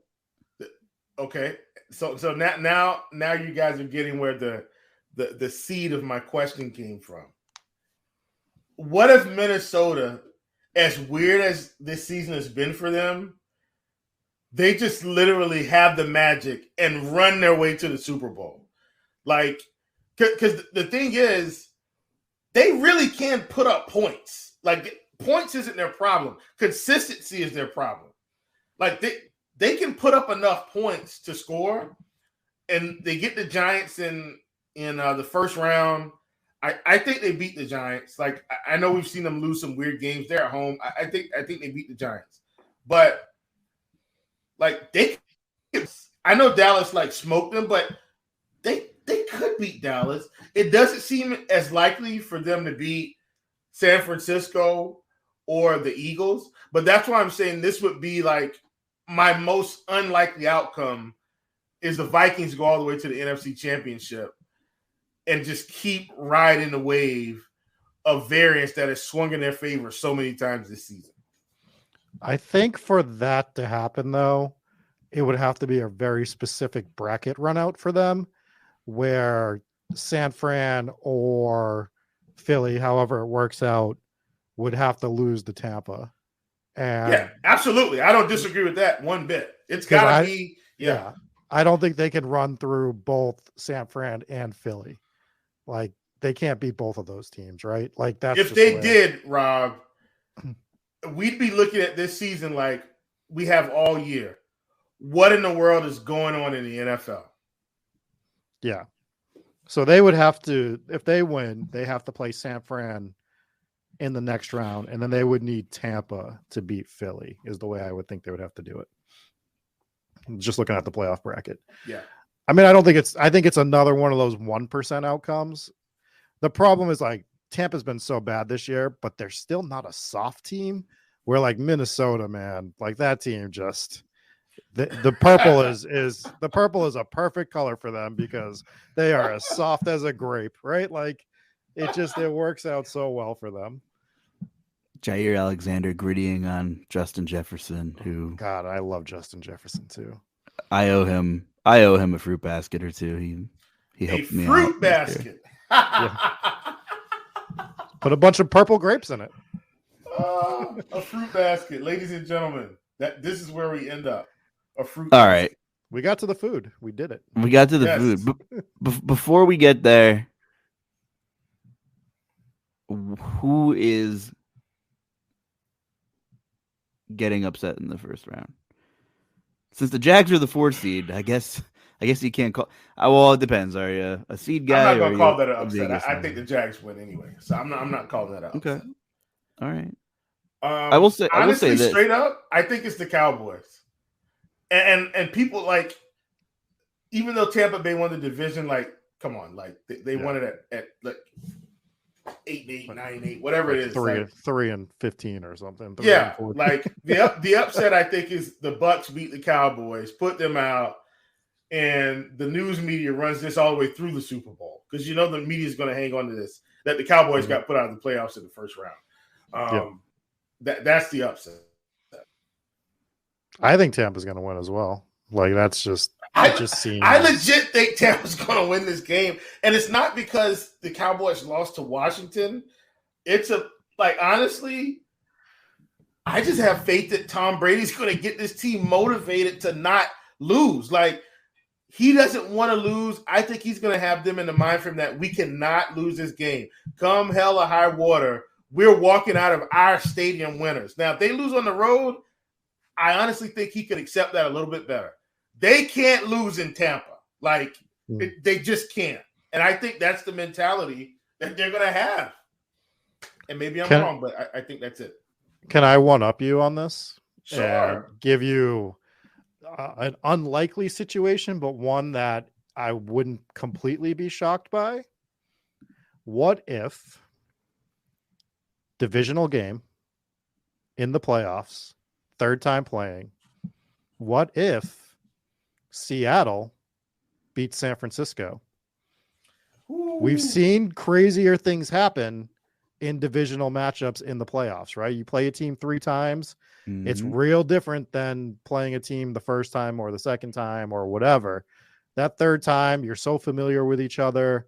Speaker 2: Okay. So now you guys are getting where the seed of my question came from. What if Minnesota, as weird as this season has been for them, they just literally have the magic and run their way to the Super Bowl? Like, because the thing is, they really can put up points. Like, points isn't their problem. Consistency is their problem. Like, they can put up enough points to score, and they get the Giants in the first round. I think they beat the Giants. Like, I know we've seen them lose some weird games. They're at home. I think they beat the Giants. But like I know Dallas like smoked them, but they could beat Dallas. It doesn't seem as likely for them to beat San Francisco or the Eagles. But that's why I'm saying this would be like my most unlikely outcome is the Vikings go all the way to the NFC Championship and just keep riding the wave of variance that has swung in their favor so many times this season.
Speaker 3: I think for that to happen, though, it would have to be a very specific bracket run out for them where San Fran or Philly, however it works out, would have to lose to Tampa. And
Speaker 2: yeah, absolutely. I don't disagree with that one bit. It's got to be. Yeah.
Speaker 3: I don't think they can run through both San Fran and Philly. Like, they can't beat both of those teams, right? Like, that's
Speaker 2: if they did, Rob, we'd be looking at this season like we have all year. What in the world is going on in the NFL?
Speaker 3: Yeah. So they would have to, if they win, they have to play San Fran in the next round, and then they would need Tampa to beat Philly, is the way I would think they would have to do it. Just looking at the playoff bracket.
Speaker 2: Yeah.
Speaker 3: I mean, I think it's another one of those 1% outcomes. The problem is like Tampa's been so bad this year, but they're still not a soft team. Where like Minnesota, man, like that team just the purple is the purple is a perfect color for them because they are as soft as a grape, right? Like it works out so well for them.
Speaker 1: Jair Alexander grittying on Justin Jefferson, who
Speaker 3: God, I love Justin Jefferson too.
Speaker 1: I owe him a fruit basket or two. He helped me out.
Speaker 2: Fruit basket.
Speaker 3: Put a bunch of purple grapes in it.
Speaker 2: A fruit basket, ladies and gentlemen. This is where we end up. A fruit.
Speaker 1: All
Speaker 2: basket.
Speaker 1: Right.
Speaker 3: We got to the food. We did it.
Speaker 1: We got to the food. Before we get there, who is getting upset in the first round? Since the Jags are the 4th seed, I guess you can't call. Well, it depends. Are you a seed guy?
Speaker 2: I'm not gonna call that an upset. I think the Jags win anyway, so I'm not calling that up.
Speaker 1: Okay. All right.
Speaker 2: I will say this straight up. I think it's the Cowboys, And people like, even though Tampa Bay won the division, like, come on, like they won it at like 8-8, 9-8, whatever
Speaker 3: like
Speaker 2: it is,
Speaker 3: 3-15 or something.
Speaker 2: Yeah, like the upset I think is the Bucks beat the Cowboys, put them out, and the news media runs this all the way through the Super Bowl because the media is going to hang on to this, that the Cowboys got put out of the playoffs in the first round. That's the upset.
Speaker 3: I think Tampa's going to win as well. Like that's just
Speaker 2: I legit think Tampa's going to win this game, and it's not because the Cowboys lost to Washington. It's honestly, I just have faith that Tom Brady's going to get this team motivated to not lose. Like, he doesn't want to lose. I think he's going to have them in the mind frame that we cannot lose this game. Come hell or high water, we're walking out of our stadium winners. Now, if they lose on the road, I honestly think he could accept that a little bit better. They can't lose in Tampa. Like, they just can't. And I think that's the mentality that they're going to have. And maybe I'm wrong, but I think that's it.
Speaker 3: Can I one-up you on this?
Speaker 2: Sure.
Speaker 3: And give you an unlikely situation, but one that I wouldn't completely be shocked by. What if divisional game in the playoffs, third time playing, what if Seattle beats San Francisco? Ooh. We've seen crazier things happen in divisional matchups in the playoffs, right? You play a team 3 times. Mm-hmm. It's real different than playing a team the first time or the second time or whatever. That third time, you're so familiar with each other.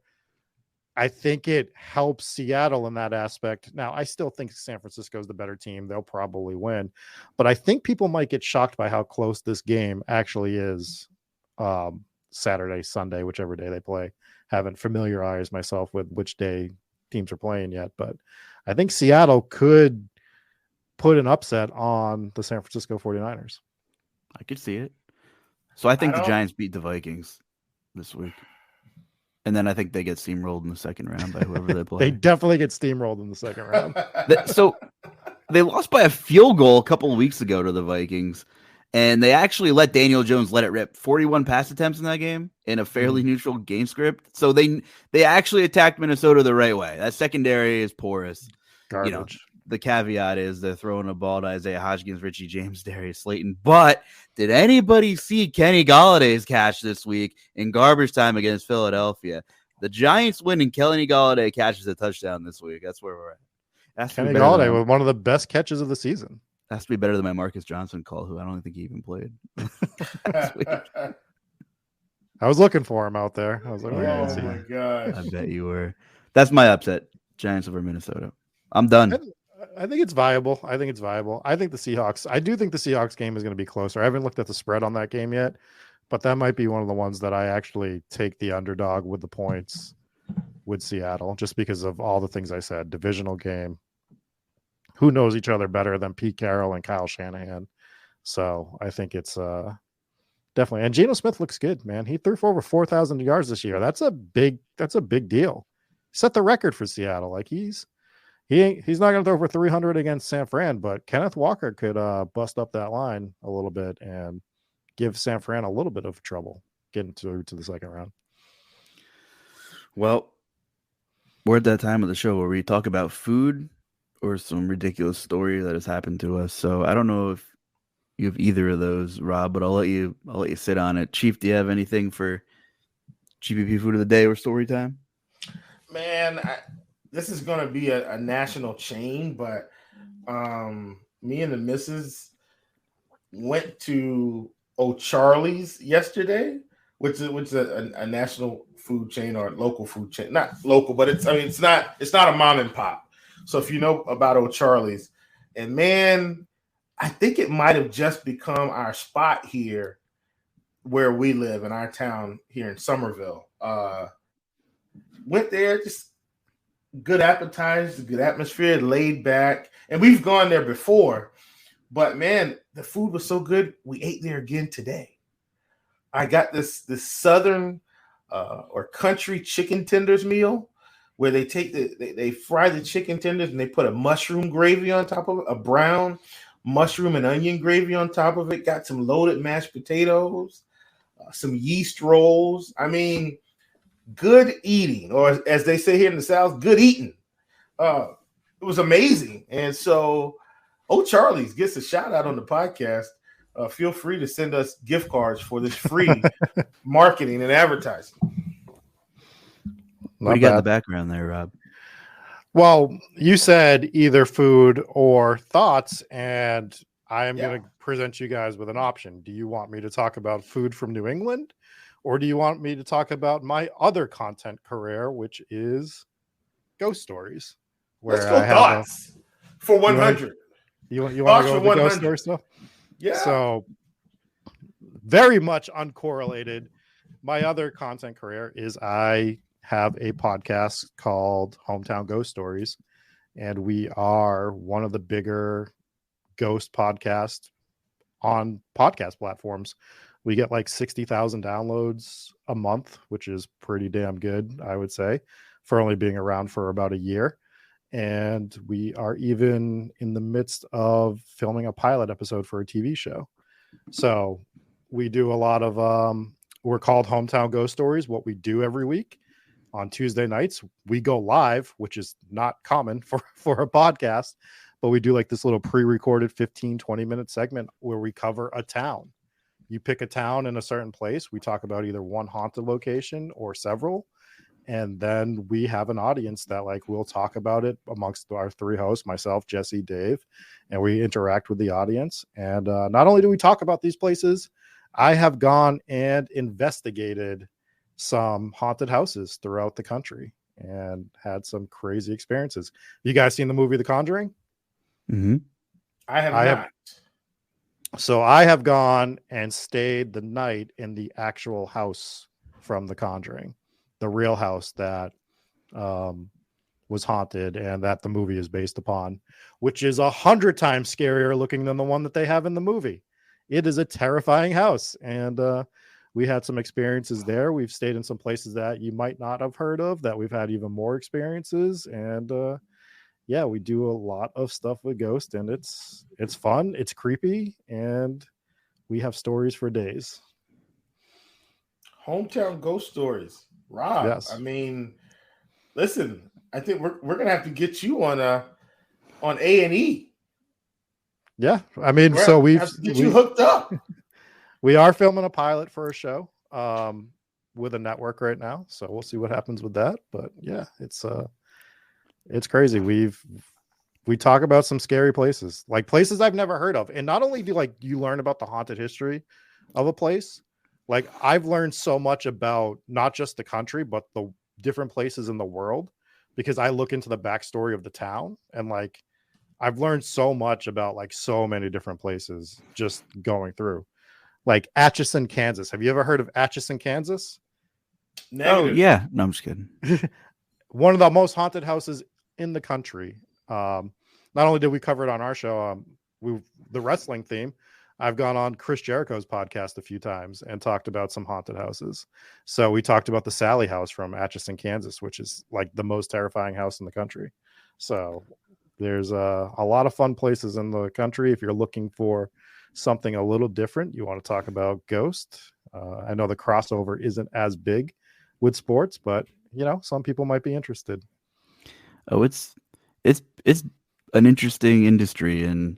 Speaker 3: I think it helps Seattle in that aspect. Now, I still think San Francisco is the better team. They'll probably win. But I think people might get shocked by how close this game actually is Saturday, Sunday, whichever day they play. Haven't familiarized myself with which day teams are playing yet. But I think Seattle could put an upset on the San Francisco 49ers.
Speaker 1: I could see it. So I think the Giants beat the Vikings this week. And then I think they get steamrolled in the second round by whoever they play.
Speaker 3: They definitely get steamrolled in the second round.
Speaker 1: So they lost by a field goal a couple of weeks ago to the Vikings. And they actually let Daniel Jones let it rip. 41 pass attempts in that game in a fairly neutral game script. So they actually attacked Minnesota the right way. That secondary is porous.
Speaker 3: Garbage.
Speaker 1: The caveat is they're throwing a ball to Isaiah Hodgins, Richie James, Darius Slayton. But did anybody see Kenny Galladay's catch this week in garbage time against Philadelphia? The Giants win and Kenny Galladay catches a touchdown this week. That's where we're at.
Speaker 3: Kenny Galladay was one of the best catches of the season.
Speaker 1: Has to be better than my Marcus Johnson call, who I don't think he even played.
Speaker 3: I was looking for him out there. I was like,
Speaker 2: oh my gosh.
Speaker 1: I bet you were. That's my upset. Giants over Minnesota. I'm done.
Speaker 3: I think it's viable. I think the Seahawks game is going to be closer. I haven't looked at the spread on that game yet, but that might be one of the ones that I actually take the underdog with the points with Seattle, just because of all the things I said. Divisional game. Who knows each other better than Pete Carroll and Kyle Shanahan? So I think it's definitely. And Geno Smith looks good, man. He threw for over 4,000 yards this year. That's a big deal. Set the record for Seattle. Like he's not going to throw for 300 against San Fran, but Kenneth Walker could bust up that line a little bit and give San Fran a little bit of trouble getting to the second round.
Speaker 1: Well, we're at that time of the show where we talk about food or some ridiculous story that has happened to us. So I don't know if you have either of those, Rob, but I'll let you sit on it. Chief, do you have anything for GPP food of the day or story time?
Speaker 2: Man, this is going to be a national chain, but me and the missus went to O'Charlie's yesterday, which is a national food chain or local food chain. Not local, but it's not a mom and pop. So if you know about O'Charlie's, and man, I think it might have just become our spot here where we live in our town here in Somerville. Went there, just good appetizers, good atmosphere, laid back. And we've gone there before, but man, the food was so good. We ate there again today. I got this southern or country chicken tenders meal where they fry the chicken tenders and they put a mushroom gravy on top of it, a brown mushroom and onion gravy on top of it. Got some loaded mashed potatoes, some yeast rolls. I mean, good eating, or as they say here in the South, good eating. It was amazing. And so, Charlie's gets a shout out on the podcast. Feel free to send us gift cards for this free marketing and advertising.
Speaker 1: What do you got in the background there, Rob?
Speaker 3: Well, you said either food or thoughts, and I am going to present you guys with an option. Do you want me to talk about food from New England, or do you want me to talk about my other content career, which is ghost stories?
Speaker 2: Let's go thoughts for 100.
Speaker 3: You want to go with the ghost story stuff?
Speaker 2: Yeah.
Speaker 3: So, very much uncorrelated. My other content career is I have a podcast called Hometown Ghost Stories, and we are one of the bigger ghost podcasts on podcast platforms. We get like 60,000 downloads a month, which is pretty damn good, I would say, for only being around for about a year. And we are even in the midst of filming a pilot episode for a TV show. So we do a lot of, we're called Hometown Ghost Stories. What we do every week on Tuesday nights, we go live, which is not common for a podcast, but we do like this little pre-recorded 15, 20-minute segment where we cover a town. You pick a town in a certain place. We talk about either one haunted location or several. And then we have an audience that like we'll talk about it amongst our three hosts, myself, Jesse, Dave, and we interact with the audience. And not only do we talk about these places, I have gone and investigated some haunted houses throughout the country and had some crazy experiences. You guys seen the movie The Conjuring?
Speaker 1: Mm-hmm.
Speaker 2: I have.
Speaker 3: So I have gone and stayed the night in the actual house from The Conjuring. The real house that was haunted and that the movie is based upon, which is 100 times scarier looking than the one that they have in the movie. It is a terrifying house. And we had some experiences there. We've stayed in some places that you might not have heard of, that we've had even more experiences. And we do a lot of stuff with ghosts, and it's fun. It's creepy. And we have stories for days.
Speaker 2: Hometown Ghost Stories. Rob,
Speaker 3: yes.
Speaker 2: I mean, listen, I think we're gonna have to get you on A&E.
Speaker 3: Yeah, I mean,
Speaker 2: we get you hooked up.
Speaker 3: We are filming a pilot for a show with a network right now, so we'll see what happens with that. But yeah, it's crazy. We talk about some scary places, like places I've never heard of, and not only do like you learn about the haunted history of a place. Like I've learned so much about not just the country, but the different places in the world, because I look into the backstory of the town, and like I've learned so much about like so many different places just going through. Like Atchison, Kansas. Have you ever heard of Atchison, Kansas?
Speaker 2: Negative.
Speaker 1: Oh yeah. No, I'm just kidding.
Speaker 3: One of the most haunted houses in the country. Not only did we cover it on our show, the wrestling theme, I've gone on Chris Jericho's podcast a few times and talked about some haunted houses. So we talked about the Sally House from Atchison, Kansas, which is like the most terrifying house in the country. So there's a lot of fun places in the country. If you're looking for something a little different, you want to talk about Ghost. I know the crossover isn't as big with sports, but some people might be interested.
Speaker 1: Oh, it's an interesting industry, and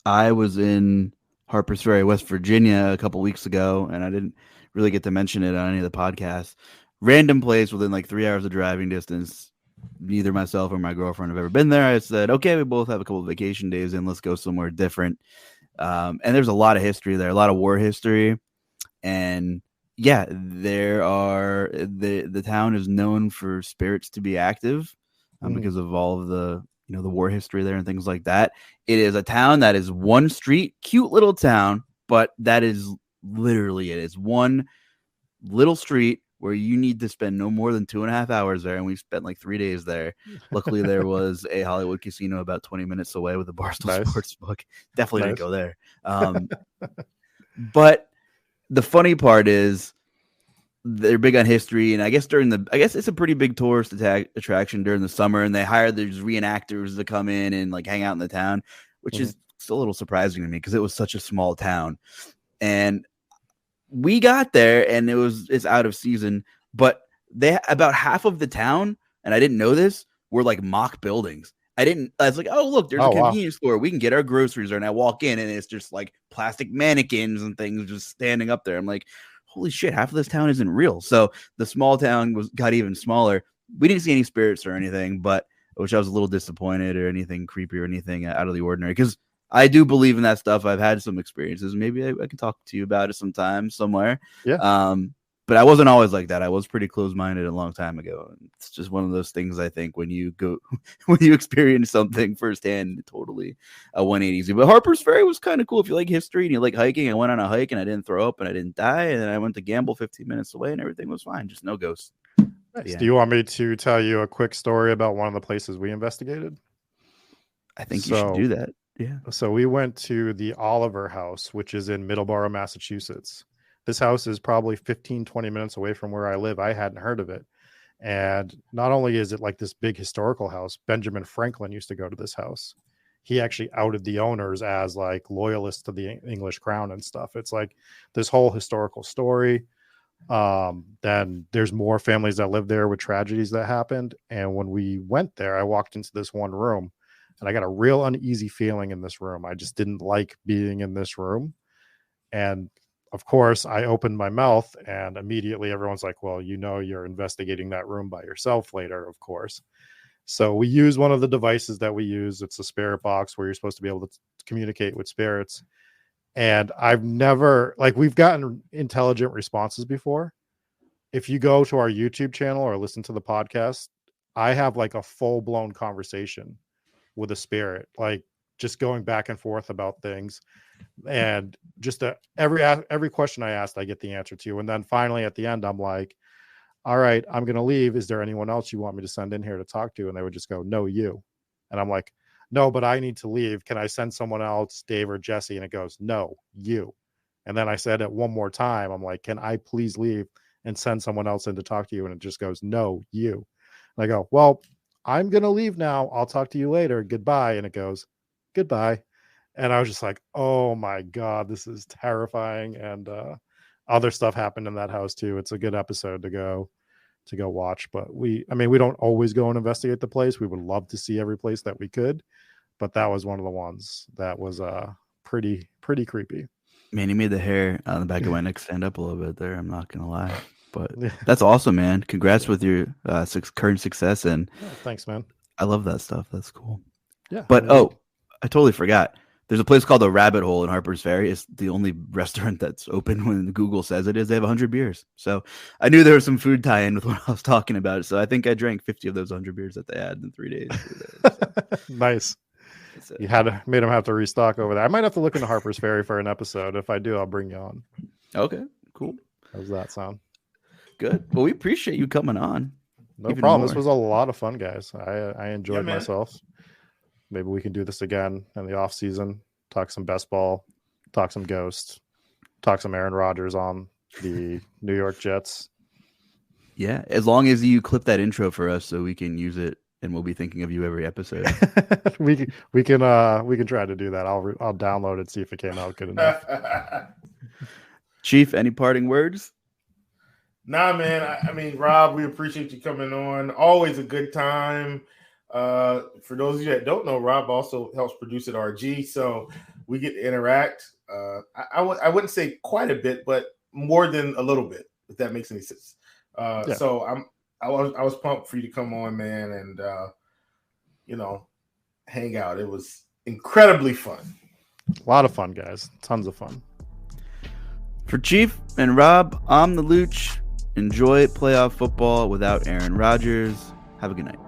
Speaker 1: I was in Harpers Ferry, West Virginia a couple weeks ago, and I didn't really get to mention it on any of the podcasts. Random place within like 3 hours of driving distance. Neither myself or my girlfriend have ever been there. I said, okay, we both have a couple of vacation days in. Let's go somewhere different. And there's a lot of history there, a lot of war history. And yeah, there are the town is known for spirits to be active because of all of the the war history there and things like that. It is a town that is one street, cute little town, but that is literally it. It's one little street where you need to spend no more than 2.5 hours there. And we spent like 3 days there. Luckily, there was a Hollywood casino about 20 minutes away with a Barstool Sportsbook. Definitely didn't go there. But the funny part is they're big on history, and I guess it's a pretty big tourist attraction during the summer, and they hire these reenactors to come in and like hang out in the town, which is still a little surprising to me because it was such a small town. And we got there, and it's out of season, but about half of the town, and I didn't know this, were like mock buildings. I was like, oh, look, there's a convenience store. We can get our groceries there. And I walk in, and it's just like plastic mannequins and things just standing up there. I'm like, holy shit, half of this town isn't real. So the small town got even smaller. We didn't see any spirits or anything, but which I was a little disappointed, or anything creepy or anything out of the ordinary, because I do believe in that stuff. I've had some experiences. Maybe I can talk to you about it sometime somewhere.
Speaker 3: Yeah.
Speaker 1: But I wasn't always like that. I was pretty close-minded a long time ago. It's just one of those things, I think, when you experience something firsthand, totally a 180. But Harper's Ferry was kind of cool. If you like history and you like hiking, I went on a hike and I didn't throw up and I didn't die. And then I went to gamble 15 minutes away and everything was fine. Just no ghosts.
Speaker 3: Nice. Yeah. Do you want me to tell you a quick story about one of the places we investigated?
Speaker 1: I think you should do that. Yeah.
Speaker 3: So we went to the Oliver House, which is in Middleborough, Massachusetts. This house is probably 15, 20 minutes away from where I live. I hadn't heard of it. And not only is it like this big historical house, Benjamin Franklin used to go to this house. He actually outed the owners as like loyalists to the English crown and stuff. It's like this whole historical story. Then there's more families that live there with tragedies that happened. And when we went there, I walked into this one room and I got a real uneasy feeling in this room. I just didn't like being in this room. And of course, I opened my mouth and immediately everyone's like, well, you're investigating that room by yourself later, of course. So we use one of the devices that we use. It's a spirit box where you're supposed to be able to communicate with spirits. And I've never, like, we've gotten intelligent responses before. If you go to our YouTube channel or listen to the podcast, I have like a full-blown conversation with a spirit, like just going back and forth about things. And just every question I asked, I get the answer to. And then finally at the end, I'm like, all right, I'm going to leave. Is there anyone else you want me to send in here to talk to? And they would just go, no, you. And I'm like, no, but I need to leave. Can I send someone else, Dave or Jesse? And it goes, no, you. And then I said it one more time. I'm like, can I please leave and send someone else in to talk to you? And it just goes, no, you. And I go, well, I'm going to leave now. I'll talk to you later. Goodbye. And it goes, goodbye. And I was just like, oh my God, this is terrifying. And other stuff happened in that house too. It's a good episode to go watch. But we don't always go and investigate the place. We would love to see every place that we could. But that was one of the ones that was pretty creepy.
Speaker 1: Man, you made the hair on the back of my neck stand up a little bit there. I'm not going to lie. But that's awesome, man. Congrats with your current success. And
Speaker 3: thanks, man.
Speaker 1: I love that stuff. That's cool.
Speaker 3: Yeah.
Speaker 1: But, I totally forgot. There's a place called the Rabbit Hole in Harper's Ferry. It's the only restaurant that's open when Google says it is. They have 100 beers. So I knew there was some food tie-in with what I was talking about. So I think I drank 50 of those 100 beers that they had in 3 days.
Speaker 3: Nice. You made them have to restock over there. I might have to look into Harper's Ferry for an episode. If I do, I'll bring you on.
Speaker 1: Okay, cool.
Speaker 3: How does that sound?
Speaker 1: Good. Well, we appreciate you coming on.
Speaker 3: No problem. More. This was a lot of fun, guys. I enjoyed myself. Maybe we can do this again in the off season. Talk some best ball, talk some ghosts, talk some Aaron Rodgers on the New York Jets.
Speaker 1: Yeah, as long as you clip that intro for us so we can use it and we'll be thinking of you every episode.
Speaker 3: we can try to do that. I'll download it, see if it came out good enough.
Speaker 1: Chief, any parting words?
Speaker 2: Nah, man. I mean, Rob, we appreciate you coming on. Always a good time. For those of you that don't know, Rob also helps produce at RG, so we get to interact. I wouldn't say quite a bit, but more than a little bit, if that makes any sense. So I was pumped for you to come on, man, and hang out. It was incredibly fun.
Speaker 3: A lot of fun, guys. Tons of fun.
Speaker 1: For Chief and Rob, I'm the Luuch. Enjoy playoff football without Aaron Rodgers. Have a good night.